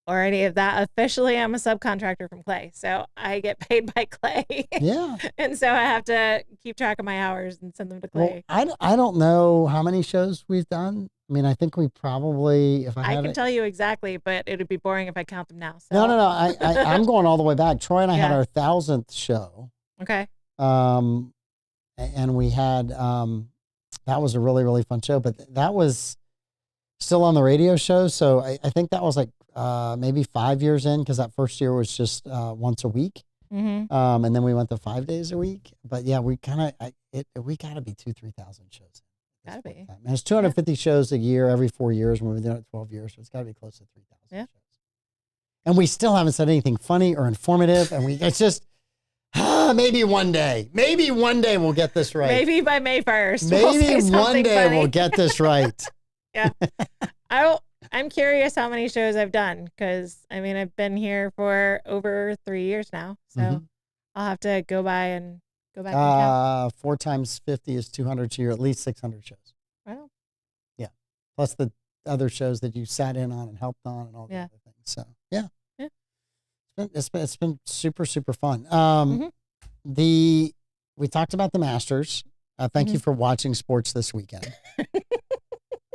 or any of that. Officially, I'm a subcontractor from Clay. So I get paid by Clay. Yeah. And so I have to keep track of my hours and send them to Clay. Well, I don't know how many shows we've done. I mean, I think we probably, if I can tell you exactly, but it would be boring if I count them now. No. So. I'm going all the way back. Troy and I had our 1,000th show. Okay. And we had, that was a really, really fun show, but that was still on the radio show. So I think that was like maybe 5 years in, because that first year was just once a week. And then we went to 5 days a week. But yeah, we kind of, we got to be 2,000-3,000 shows. Gotta be. And it's 250 shows a year every 4 years. We've been doing it 12 years. So it's got to be close to 3,000 shows. And we still haven't said anything funny or informative. And it's just, maybe one day we'll get this right. Maybe by May 1st. Maybe one day we'll get this right. Yeah. I'm curious how many shows I've done because I've been here for over 3 years now. So I'll have to go back and count. 4 times 50 is 200. So you're at least 600 shows. Wow. Yeah. Plus the other shows that you sat in on and helped on and all the other things. So yeah. It's been super, super fun. We talked about the Masters. Thank you for watching sports this weekend.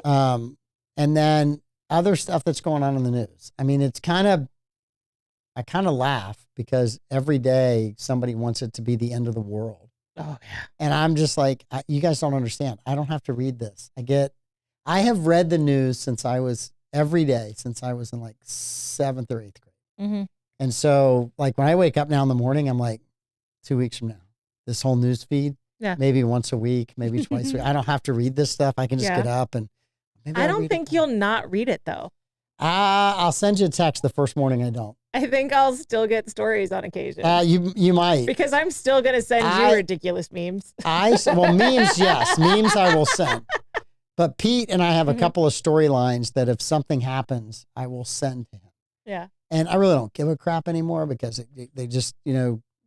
And then other stuff that's going on in the news. I mean, I kind of laugh because every day somebody wants it to be the end of the world. Oh yeah. And I'm just like, you guys don't understand. I don't have to read this. I have read the news every day since I was in like 7th or 8th grade. And so like when I wake up now in the morning, I'm like 2 weeks from now, this whole news feed, maybe once a week, maybe twice a week. I don't have to read this stuff. I can just get up and maybe I don't think you'll not read it though. I'll send you a text the first morning I don't. I think I'll still get stories on occasion. You might. Because I'm still going to send you ridiculous memes. Memes, yes. Memes I will send. But Pete and I have a couple of storylines that if something happens, I will send to him. Yeah. And I really don't give a crap anymore because they just,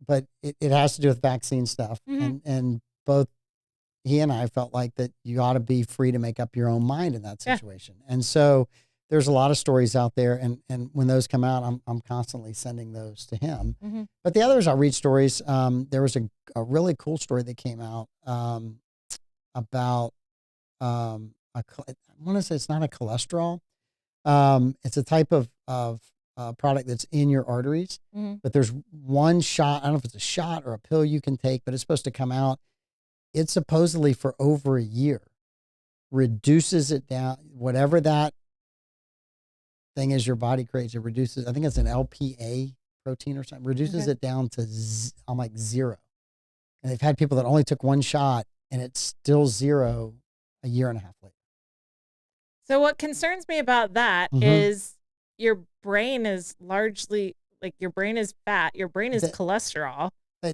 but it has to do with vaccine stuff. And both he and I felt like that you ought to be free to make up your own mind in that situation. And so there's a lot of stories out there. And when those come out, I'm constantly sending those to him. But the others, I'll read stories. There was a really cool story that came out about, I want to say it's not a cholesterol. It's a type of product that's in your arteries, but there's one shot. I don't know if it's a shot or a pill you can take, but it's supposed to come out. It's supposedly for over a year, reduces it down, whatever that thing is your body creates. It reduces, I think it's an LPA protein or something, reduces it down to I'm like 0. And they've had people that only took one shot and it's still 0 a year and a half later. So what concerns me about that is your brain is largely like your brain is fat. Your brain is cholesterol.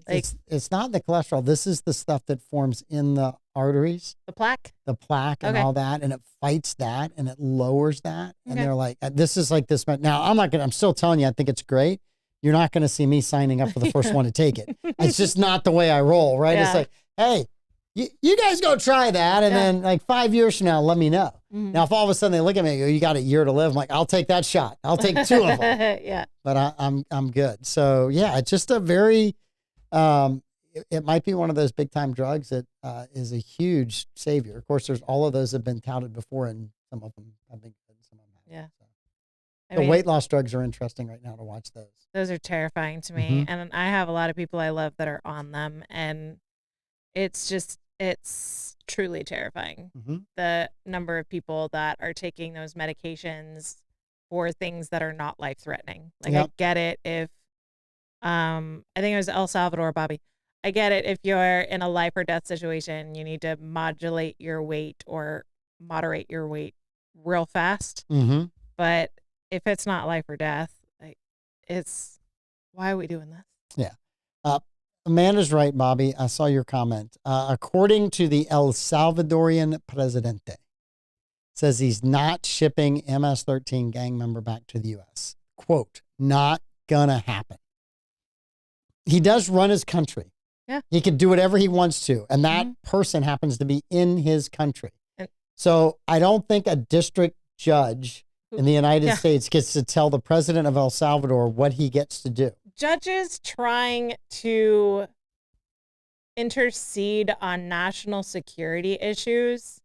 It's not the cholesterol. This is the stuff that forms in the arteries, the plaque. the plaque and Okay. all that, and it fights that and it lowers that. And Okay. they're like, this is like this. Now, I'm still telling you, I think it's great. You're not going to see me signing up for the first one to take it. It's just not the way I roll, right? Yeah. It's like, hey, you guys go try that. And Yeah. then like 5 years from now, let me know. Mhm. Now, if all of a sudden they look at me and go, you got a year to live, I'm like, I'll take that shot. I'll take 2 of them. Yeah. But I'm good. So yeah, it's just a very, it might be one of those big time drugs that is a huge savior. Of course, there's all of those have been touted before, and some of them have been good, some of them haven't. Yeah. So. I The mean, weight loss drugs are interesting right now to watch those. those are terrifying to me. And I have a lot of people I love that are on them. And it's truly terrifying. Mm-hmm. The number of people that are taking those medications for things that are not life threatening. Like, I Yep. get it if, I think it was El Salvador, Bobby. I get it if you're in a life or death situation, you need to modulate your weight or moderate your weight real fast. Mm-hmm. But if it's not life or death, like, why are we doing this? Yeah. Amanda's right, Bobby. I saw your comment. According to the El Salvadorian Presidente, says he's not shipping MS-13 gang member back to the U.S. Quote, not gonna happen. He does run his country. Yeah. He can do whatever he wants to. And that person happens to be in his country. And- So I don't think a district judge in the United Yeah. States gets to tell the president of El Salvador what he gets to do. Judges trying to intercede on national security issues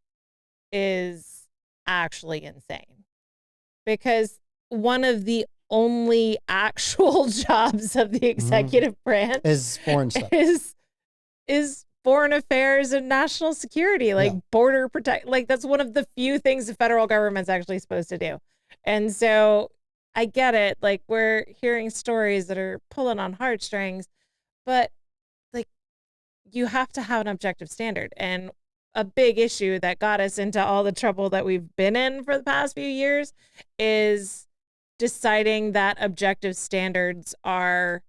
is actually insane, because one of the only actual jobs of the executive branch Is foreign stuff. is foreign affairs and national security, like Yeah. border protect. Like, that's one of the few things the federal government's actually supposed to do. And so I get it. Like, we're hearing stories that are pulling on heartstrings, but like, you have to have an objective standard. And a big issue that got us into all the trouble that we've been in for the past few years is deciding that objective standards are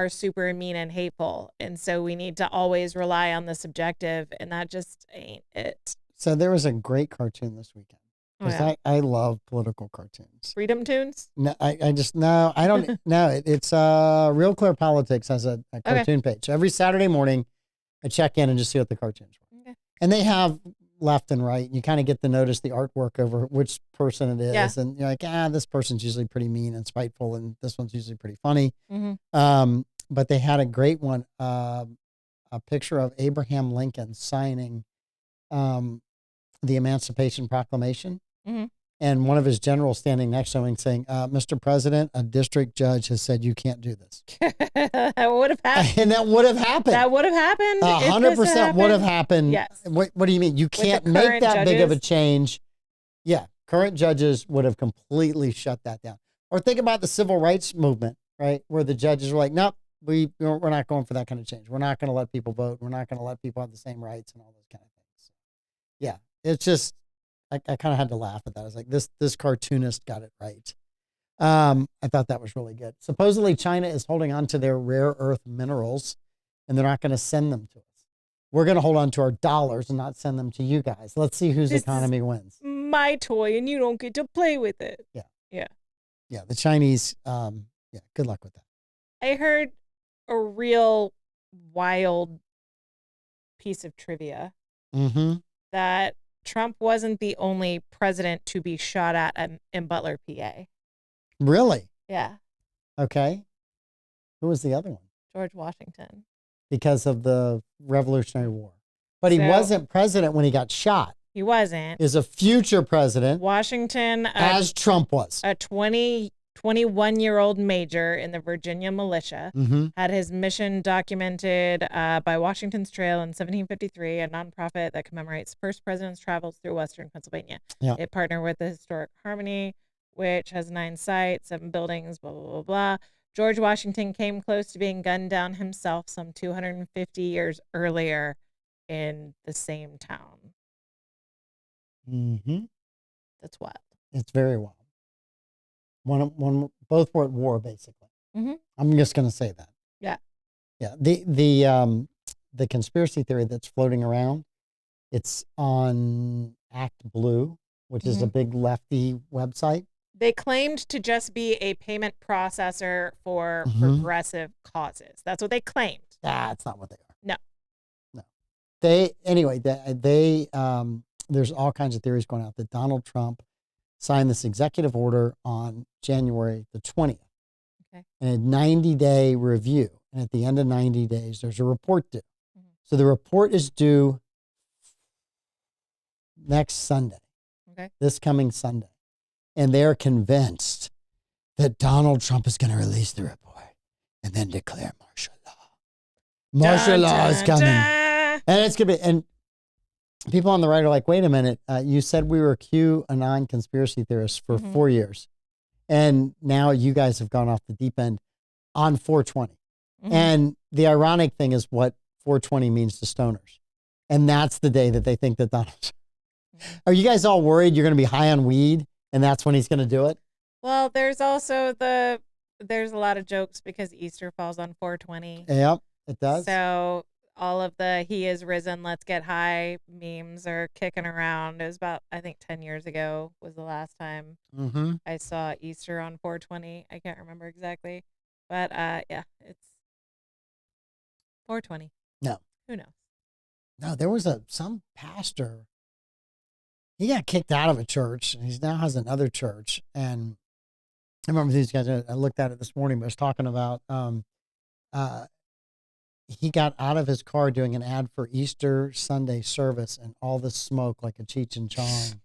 super mean and hateful. And so we need to always rely on the subjective, and that just ain't it. So there was a great cartoon this weekend. Oh, Because yeah. I love political cartoons. Freedom Tunes? No, I just, no, I don't know. It's Real Clear Politics has a cartoon page. So every Saturday morning, I check in and just see what the cartoons were. Okay. And they have left and right. You kind of get to notice the artwork over which person it is. Yeah. And you're like, this person's usually pretty mean and spiteful, and this one's usually pretty funny. Mm-hmm. But they had a great one, a picture of Abraham Lincoln signing the Emancipation Proclamation. Mm-hmm. And one of his generals standing next to him and saying, Mr. President, a district judge has said you can't do this. That would have happened. And that would have happened. That would have happened. 100% would have happened. Yes. What do you mean? You the can't make current that big of a judges? change. Yeah. Current judges would have completely shut that down. Or think about the civil rights movement, right? Where the judges were like, nope, we're not going for that kind of change. We're not going to let people vote. We're not going to let people have the same rights and all those kind of things. So, yeah. It's just, I kind of had to laugh at that. I was like, this cartoonist got it right. I thought that was really good. Supposedly China is holding on to their rare earth minerals, and they're not going to send them to us. We're going to hold on to our dollars and not send them to you guys. Let's see whose This is economy wins. my toy, and you don't get to play with it. Yeah, the Chinese, good luck with that. I heard a real wild piece of trivia Mm-hmm. that Trump wasn't the only president to be shot at in Butler, PA. Really? Yeah, Okay. Who was the other one? George Washington. Because of the Revolutionary War. But he So- wasn't president when he got shot. He wasn't. Is a future president, Washington, as Trump was. a 21-year-old major in the Virginia militia, Mm-hmm. had his mission documented by Washington's Trail in 1753, a nonprofit that commemorates first president's travels through Western Pennsylvania. Yeah. It partnered with the Historic Harmony, which has 9 sites, 7 buildings, blah, blah, blah, blah. George Washington came close to being gunned down himself some 250 years earlier in the same town. Mm-hmm. That's wild. It's very wild. Both were at war, basically. Mhm. I'm just going to say that. Yeah. Yeah. The conspiracy theory that's floating around, it's on Act Blue, which is a big lefty website. They claimed to just be a payment processor for progressive causes. That's what they claimed. That's not what they are. No. There's all kinds of theories going out that Donald Trump signed this executive order on January the 20th. Okay. And a 90-day review. And at the end of 90 days, there's a report due. So the report is due next Sunday. Okay. This coming Sunday. And they're convinced that Donald Trump is going to release the report and then declare martial law. Martial law is coming. And it's going to be, and people on the right are like, wait a minute, you said we were QAnon conspiracy theorists for 4 years. And now you guys have gone off the deep end on 420. And the ironic thing is what 420 means to stoners. And that's the day that they think that Donald. Are you guys all worried you're going to be high on weed and that's when he's going to do it? Well, there's also there's a lot of jokes because Easter falls on 420. Yep, it does. So all of the "he is risen, let's get high" memes are kicking around. It was about, I think, 10 years ago was the last time I saw Easter on 420. I can't remember exactly. But yeah, it's 420. No. Who knows? No, there was some pastor. He got kicked out of a church and he now has another church. And I remember these guys, I looked at it this morning, but I was talking about he got out of his car doing an ad for Easter Sunday service and all the smoke like a Cheech and Chong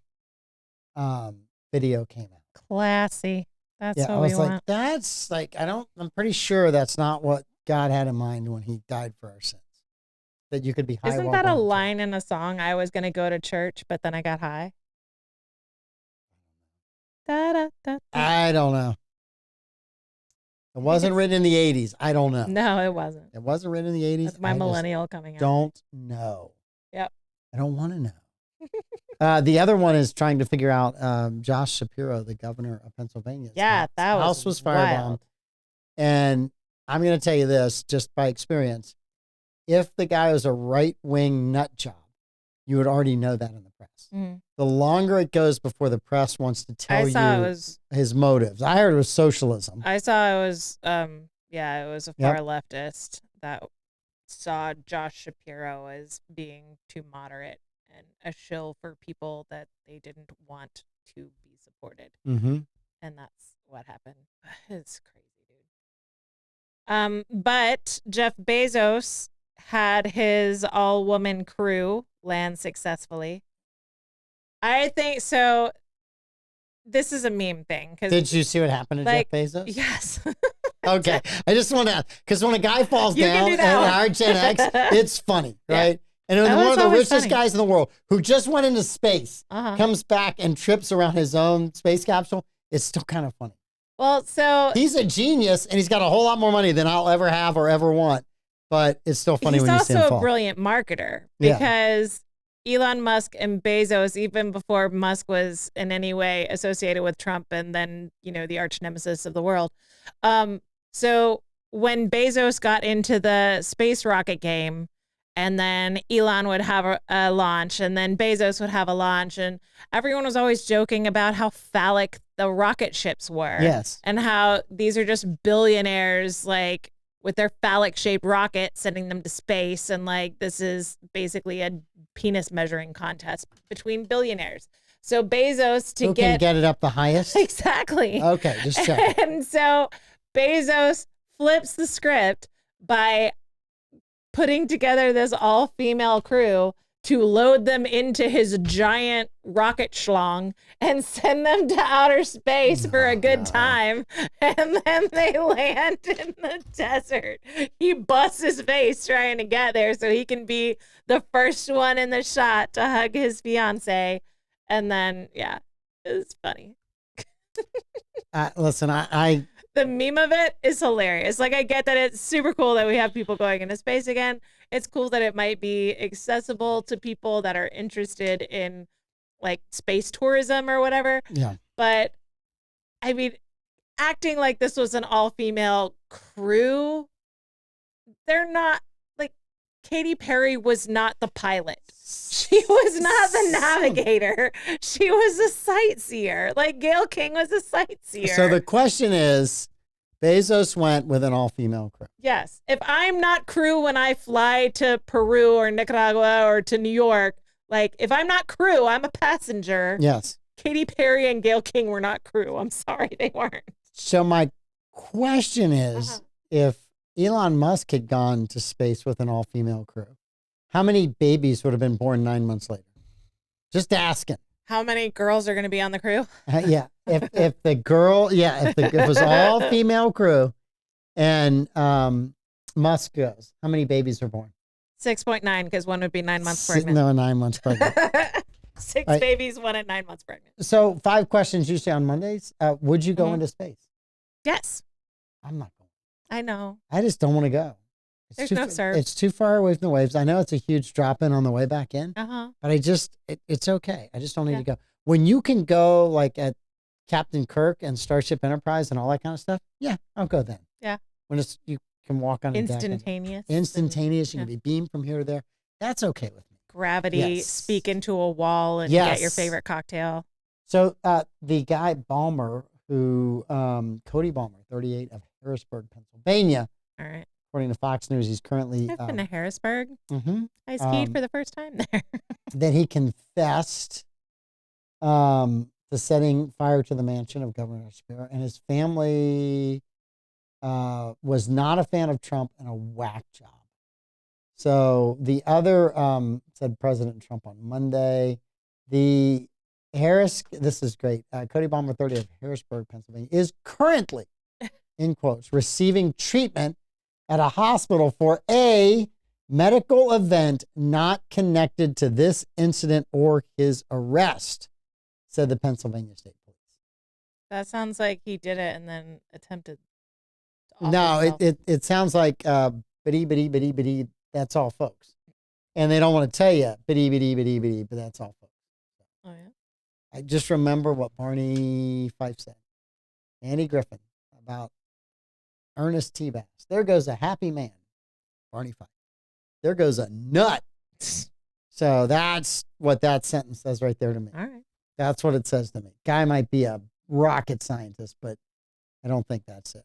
video came out. Classy. That's what I was we like, want. that's like, I'm pretty sure that's not what God had in mind when he died for our sins. That you could be high. Isn't that a line in a song? I was going to go to church, but then I got high. I don't know. It wasn't written in the 80s. I don't know. No, it wasn't. It wasn't written in the 80s. That's my millennial coming out. Don't know. Yep. I don't want to know. The other one is trying to figure out Josh Shapiro, the governor of Pennsylvania. Yeah, that house was wild. firebombed. And I'm going to tell you this just by experience. If the guy was a right-wing nut job, you would already know that in the press. The longer it goes before the press wants to tell you his motives. I heard it was socialism. I saw it was, it was a far leftist that saw Josh Shapiro as being too moderate and a shill for people that they didn't want to be supported. And that's what happened. It's crazy, dude. But Jeff Bezos had his all-woman crew land successfully. I think so. This is a meme thing. Did you see what happened to Jeff Bezos? Yes. Okay. I just want to, because when a guy falls down in our Gen X, it's funny, right? And when one of the richest guys in the world who just went into space comes back and trips around his own space capsule, it's still kind of funny. Well, so he's a genius and he's got a whole lot more money than I'll ever have or ever want. But it's still funny when you see him fall. He's also a brilliant marketer because Elon Musk and Bezos, even before Musk was in any way associated with Trump and then, the arch nemesis of the world. So when Bezos got into the space rocket game and then Elon would have a launch and then Bezos would have a launch and everyone was always joking about how phallic the rocket ships were. Yes. And how these are just billionaires, like, with their phallic-shaped rocket, sending them to space. And, like, this is basically a penis measuring contest between billionaires. So Bezos Who can get it up the highest? Exactly. Okay, just check. And so Bezos flips the script by putting together this all-female crew to load them into his giant rocket schlong and send them to outer space for a good time. And then they land in the desert. He busts his face trying to get there so he can be the first one in the shot to hug his fiance. And then, it's funny. Listen, the meme of it is hilarious. Like, I get that it's super cool that we have people going into space again. It's cool that it might be accessible to people that are interested in, like, space tourism or whatever. Yeah. But, I mean, acting like this was an all-female crew they're not like Katy Perry was not the pilot. She was not the navigator. She was a sightseer. Like Gayle King was a sightseer. So the question is, Bezos went with an all-female crew. Yes. If I'm not crew when I fly to Peru or Nicaragua or to New York, like if I'm not crew, I'm a passenger. Yes. Katy Perry and Gayle King were not crew. I'm sorry, they weren't. So my question is, if Elon Musk had gone to space with an all-female crew, how many babies would have been born 9 months later? Just asking. How many girls are going to be on the crew? Yeah. If the girl, if it was all female crew and Musk goes, how many babies are born? 6.9, because one would be 9 months pregnant. No, 9 months pregnant. Six Right. babies, one at 9 months pregnant. So 5 questions usually on Mondays. Would you go into space? Yes, I'm not going. I know. I just don't want to go. There's no serve. It's too far away from the waves. I know it's a huge drop in on the way back in, Uh-huh. but it's okay. I just don't need to go. When you can go like at Captain Kirk and Starship Enterprise and all that kind of stuff, yeah, I'll go then. Yeah. When you can walk on a deck. Instantaneous. Instantaneous. You Yeah. can be beamed from here to there. That's okay with me. Gravity, Yes. speak into a wall and get your Yes. favorite cocktail. So the guy Balmer, who Cody Balmer, 38 of Harrisburg, Pennsylvania, All right. according to Fox News, he's currently I've been to Harrisburg. mhm, I skied for the first time there. that he confessed to setting fire to the mansion of Governor Shapiro, and his family was not a fan of Trump and a whack job. So the other said President Trump on Monday. The this is great. Cody Balmer, 30 of Harrisburg, Pennsylvania, is currently, in quotes, receiving treatment at a hospital for a medical event not connected to this incident or his arrest, said the Pennsylvania State Police. That sounds like he did it and then attempted to off No, himself. it sounds like bitty, that's all, folks. And they don't want to tell you bitty, but that's all, folks. Oh, yeah. I just remember what Barney Fife said. Andy Griffin about Ernest T. Bass. There goes a happy man. Barney Fife. There goes a nut. So that's what that sentence says right there to me. All right. That's what it says to me. Guy might be a rocket scientist, but I don't think that's it.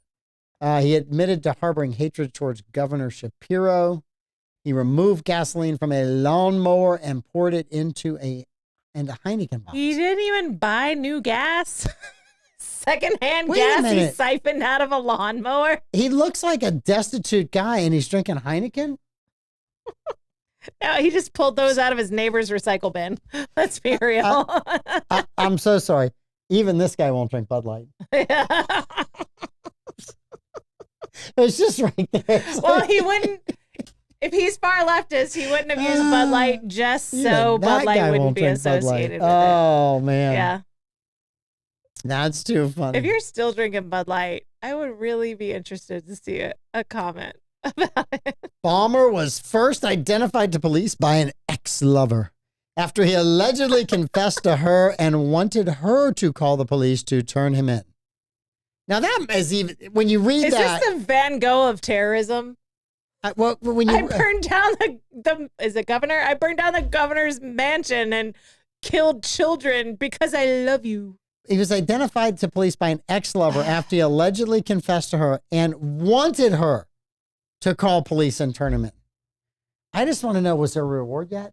He admitted to harboring hatred towards Governor Shapiro. He removed gasoline from a lawnmower and poured it into a Heineken box. He didn't even buy new gas. Secondhand Wait a gas he minute. siphoned out of a lawnmower. He looks like a destitute guy, and he's drinking Heineken. No, he just pulled those out of his neighbor's recycle bin. Let's be real. I'm so sorry. Even this guy won't drink Bud Light. It's just right there. It's Well, like- he wouldn't. If he's far leftist, he wouldn't have used Bud Light just Even so that Bud guy Light wouldn't won't be drink Bud Light. associated with Oh, man. it. Yeah. That's too funny. If you're still drinking Bud Light, I would really be interested to see a comment about it. Balmer was first identified to police by an ex-lover after he allegedly confessed to her and wanted her to call the police to turn him in. Now that is even, when you read Is that, this the Van Gogh of terrorism? when you I burned down is it governor? I burned down the governor's mansion and killed children because I love you. he was identified to police by an ex-lover after he allegedly confessed to her and wanted her to call police and turn him in. I just want to know, was there a reward yet?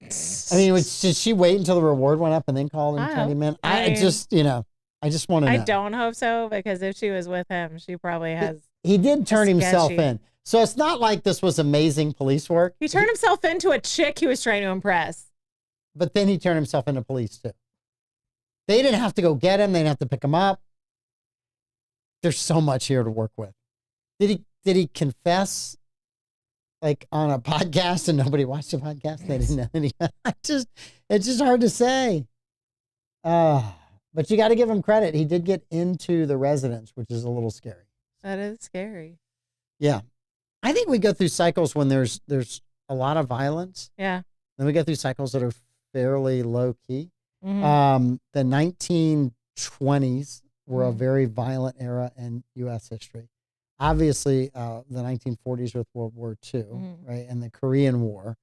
I mean, did she wait until the reward went up and then call and turn him in? I just want to know. I don't hope so, because if she was with him, she probably has. He did turn himself sketchy. in. So it's not like this was amazing police work. He turned himself into a chick he was trying to impress. But then he turned himself into police too. They didn't have to go get him. They didn't have to pick him up. There's so much here to work with. Did he confess like on a podcast and nobody watched the podcast? They didn't know that it's just hard to say. But you got to give him credit. He did get into the residence, which is a little scary. That is scary. Yeah. I think we go through cycles when there's a lot of violence. Yeah. Then we go through cycles that are fairly low key. Mhm. The 1920s were a Mhm. very violent era in U.S. history. Obviously, the 1940s with World War II, right, and the Korean War.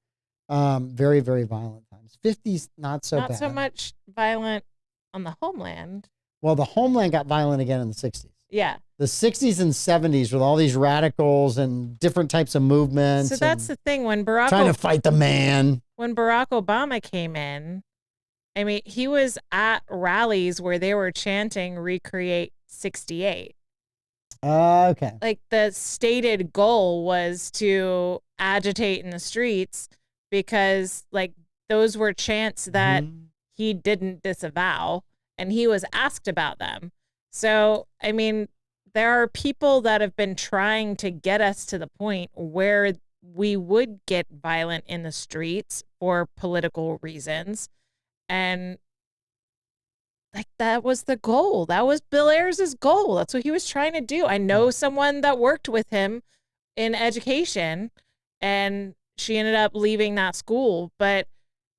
Very, very violent times. 50s, not so bad. Not so much violent on the homeland. Well, the homeland got violent again in the 60s. Yeah. The 60s and 70s with all these radicals and different types of movements. So that's the thing. When Barack trying to fight the man. When Barack Obama came in, I mean, he was at rallies where they were chanting "Recreate 68." Okay. Like the stated goal was to agitate in the streets because like those were chants that he didn't disavow and he was asked about them. So, I mean, there are people that have been trying to get us to the point where we would get violent in the streets for political reasons. And like that was the goal. That was Bill Ayers' goal. That's what he was trying to do. I know someone that worked with him in education and she ended up leaving that school, but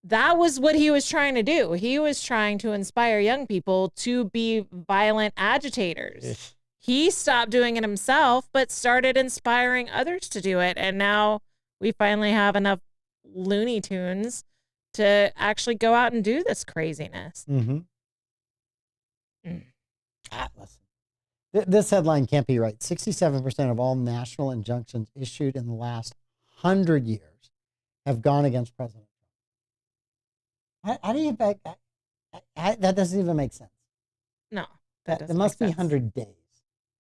that was what he was trying to do. He was trying to inspire young people to be violent agitators. He stopped doing it himself, but started inspiring others to do it. And now we finally have enough Looney Tunes to actually go out and do this craziness. Listen, this headline can't be right. 67% of all national injunctions issued in the last 100 years have gone against President Trump. How do you back that? Doesn't even make sense. No, there must be 100 days.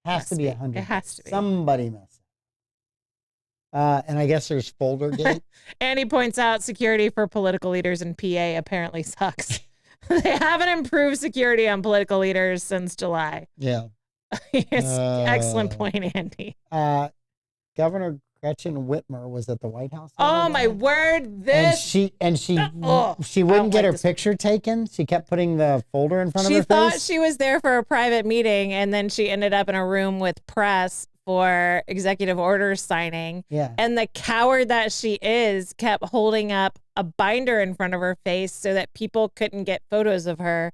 Has to be 100. It has to be. Somebody messed up. And I guess there's Foldergate. And he points out security for political leaders in PA apparently sucks. They haven't improved security on political leaders since July. Yeah. Excellent point, Andy. Governor Gretchen Whitmer was at the White House. Oh my word! She wouldn't get her picture taken. She kept putting the folder in front of her face. She thought she was there for a private meeting, and then she ended up in a room with press for executive orders signing. Yeah. And the coward that she is kept holding up a binder in front of her face so that people couldn't get photos of her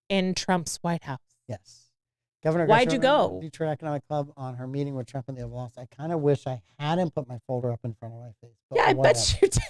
in Trump's White House. Yes. Governor Why'd you go? Detroit Economic Club on her meeting with Trump in the Oval Office. I kind of wish I hadn't put my folder up in front of my face. Yeah, I bet you did.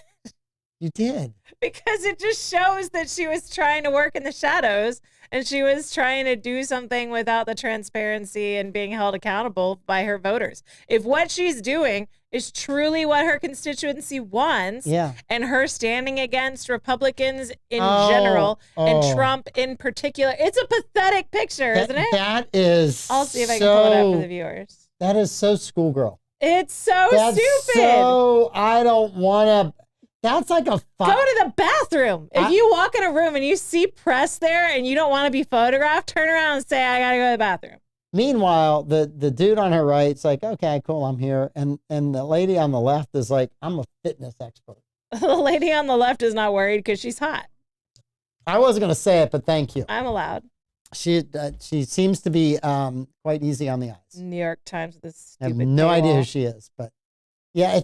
You did. Because it just shows that she was trying to work in the shadows and she was trying to do something without the transparency and being held accountable by her voters. If what she's doing is truly what her constituency wants, and her standing against Republicans in general and Trump in particular, it's a pathetic picture, isn't it? That is. I'll see if I can pull it up for the viewers. That is so schoolgirl. It's so stupid. So I don't want to. That's like a Go to the bathroom. If you walk in a room and you see press there and you don't want to be photographed, turn around and say, I got to go to the bathroom. Meanwhile, the dude on her right's like, okay, cool, I'm here. And the lady on the left is like, I'm a fitness expert. The lady on the left is not worried because she's hot. I wasn't going to say it, but thank you. I'm allowed. She seems to be quite easy on the eyes. New York Times, this I have stupid no idea paywall. who she is, but yeah,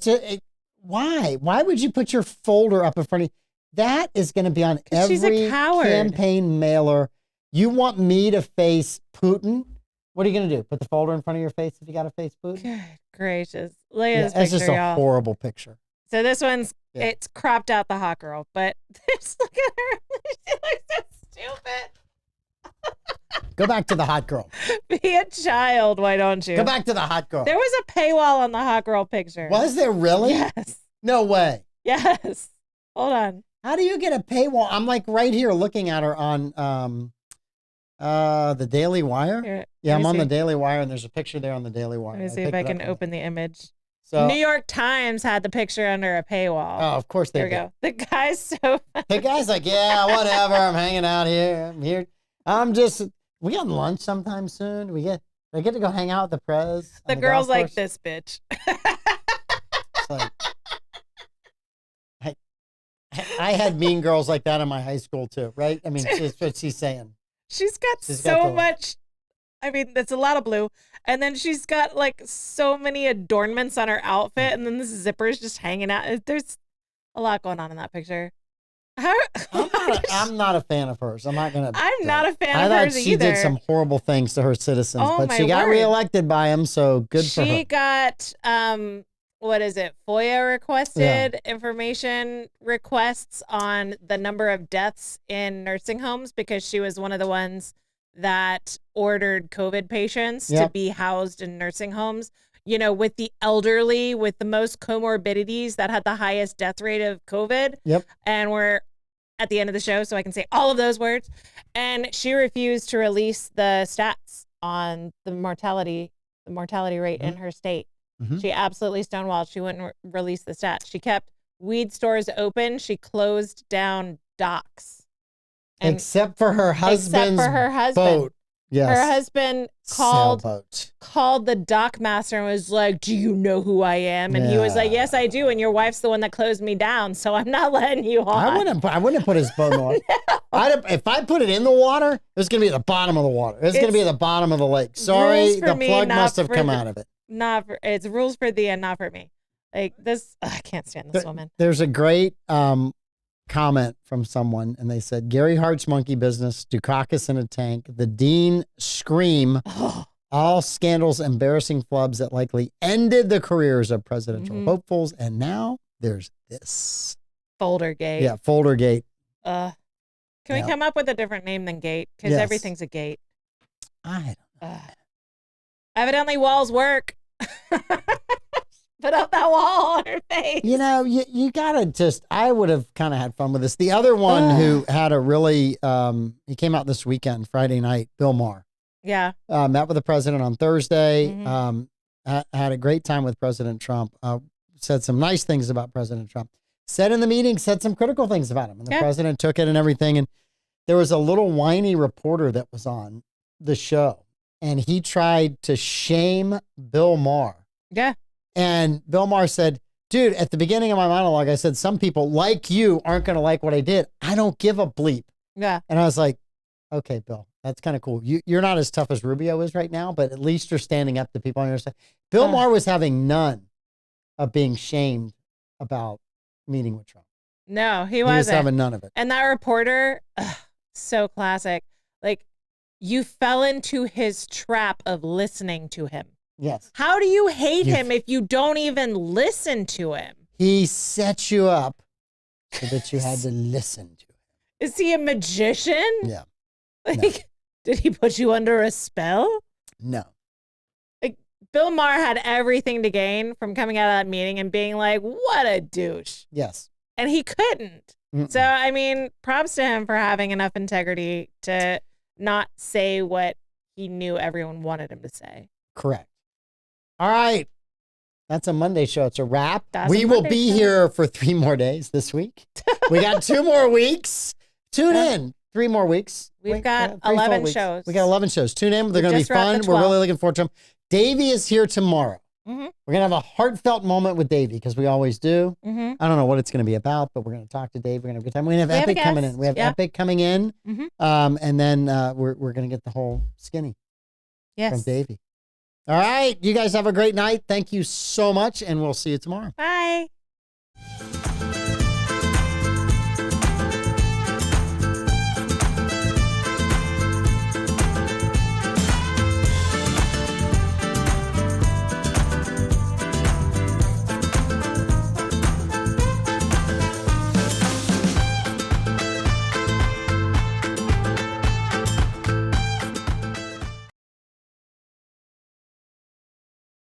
why? Why would you put your folder up in front of you? That is going to be on every she's a coward. campaign mailer. You want me to face Putin? What are you going to do? Put the folder in front of your face if you got to face Putin? Good gracious. Look at this It's picture, just a y'all. horrible picture. So this one's, it's cropped out the hot girl, but just look at her. She looks so stupid. Go back to the hot girl. Be a child, why don't you? Go back to the hot girl. There was a paywall on the hot girl picture. Was there really? Yes. No way. Yes. Hold on. How do you get a paywall? I'm like right here looking at her on the Daily Wire. Here, yeah, I'm on the Daily Wire, and there's a picture there on the Daily Wire. Let me see if I can open the image. So, New York Times had the picture under a paywall. Oh, of course they There we go. The guy's so The guy's like, yeah, whatever. I'm hanging out here. I'm here. We got lunch sometime soon. I get to go hang out with the Prez. The girl's like, this bitch. It's like, I had mean girls like that in my high school too, right? I mean, that's what she's saying. She's got so much. I mean, that's a lot of blue. And then she's got like so many adornments on her outfit. And then this zipper is just hanging out. There's a lot going on in that picture. I'm not a fan of hers. I'm not gonna. I'm not a fan I of thought hers she either. did some horrible things to her citizens, Oh, but my she got word. reelected by him, so good for her. She got what is it? FOIA requested information requests on the number of deaths in nursing homes because she was one of the ones that ordered COVID patients to Yep. be housed in nursing homes. You know, with the elderly, with the most comorbidities that had the highest death rate of COVID. Yep. And we're at the end of the show, so I can say all of those words. And she refused to release the stats on the mortality rate in her state. Mhm. She absolutely stonewalled. She wouldn't release the stats. She kept weed stores open. She closed down docks. And Except for her husband's boat. Yes. her husband called Sailboat. the dock master and was like, "Do you know who I am?" And he was like, "Yes, I do. And your wife's the one that closed me down, so I'm not letting you on." I wouldn't have put his boat in the water. If I put it in the water, it was going to be at the bottom of the water. It's going to be at the bottom of the lake. Sorry, rules for the me, plug not must have for come the- out of it. It's rules for thee and not for me. Like this, I can't stand this woman. There's a great comment from someone, and they said, Gary Hart's monkey business, Dukakis in a tank, the Dean scream, all scandals, embarrassing flubs that likely ended the careers of presidential hopefuls. And now there's this. Foldergate. Yeah, Foldergate. Can we come up with a different name than gate? Because Yes. everything's a gate. I don't know. Evidently, walls work. Put up that wall on her face. You know, you gotta just. I would have kind of had fun with this. The other one who had a really, he came out this weekend, Friday night. Bill Maher Yeah. met with the president on Thursday. Mhm. Had a great time with President Trump. Said some nice things about President Trump. Said in the meeting, said some critical things about him, and the president took it and everything. And there was a little whiny reporter that was on the show, and he tried to shame Bill Maher. Yeah. And Bill Maher said, dude, at the beginning of my monologue, I said, some people like you aren't going to like what I did. I don't give a bleep. Yeah. And I was like, okay, Bill, that's kind of cool. You're not as tough as Rubio is right now, but at least you're standing up to people on your side. Bill Maher was having none of being shamed about meeting with Trump. No, he He was wasn't. having none of it. And that reporter, so classic. Like, you fell into his trap of listening to him. Yes. How do you hate him if you don't even listen to him? He set you up so that you had to listen to him. Is he a magician? Yeah. Like, did he put you under a spell? No. Like, Bill Maher had everything to gain from coming out of that meeting and being like, what a douche. Yes. And he couldn't. Mm-mm. So, I mean, props to him for having enough integrity to not say what he knew everyone wanted him to say. Correct. All right. That's a Monday show. It's a wrap. That's We a will Monday be show. here for 3 more days this week. We got 2 more weeks. Tune in. 3 more weeks. We've got 3 full 11 weeks. shows. We got 11 shows. Tune in. They're We've going to be just wrapped fun. the We're 12. really looking forward to them. Davey is here tomorrow. Mm-hmm. We're going to have a heartfelt moment with Davey because we always do. Mm-hmm. I don't know what it's going to be about, but we're going to talk to Dave. We're going to have a good time. We're going to have We have a Epic coming guest. in. We have Yeah. Epic coming in. Mm-hmm. And then we're going to get the whole skinny Yes. from Davey. All right. You guys have a great night. Thank you so much, and we'll see you tomorrow. Bye.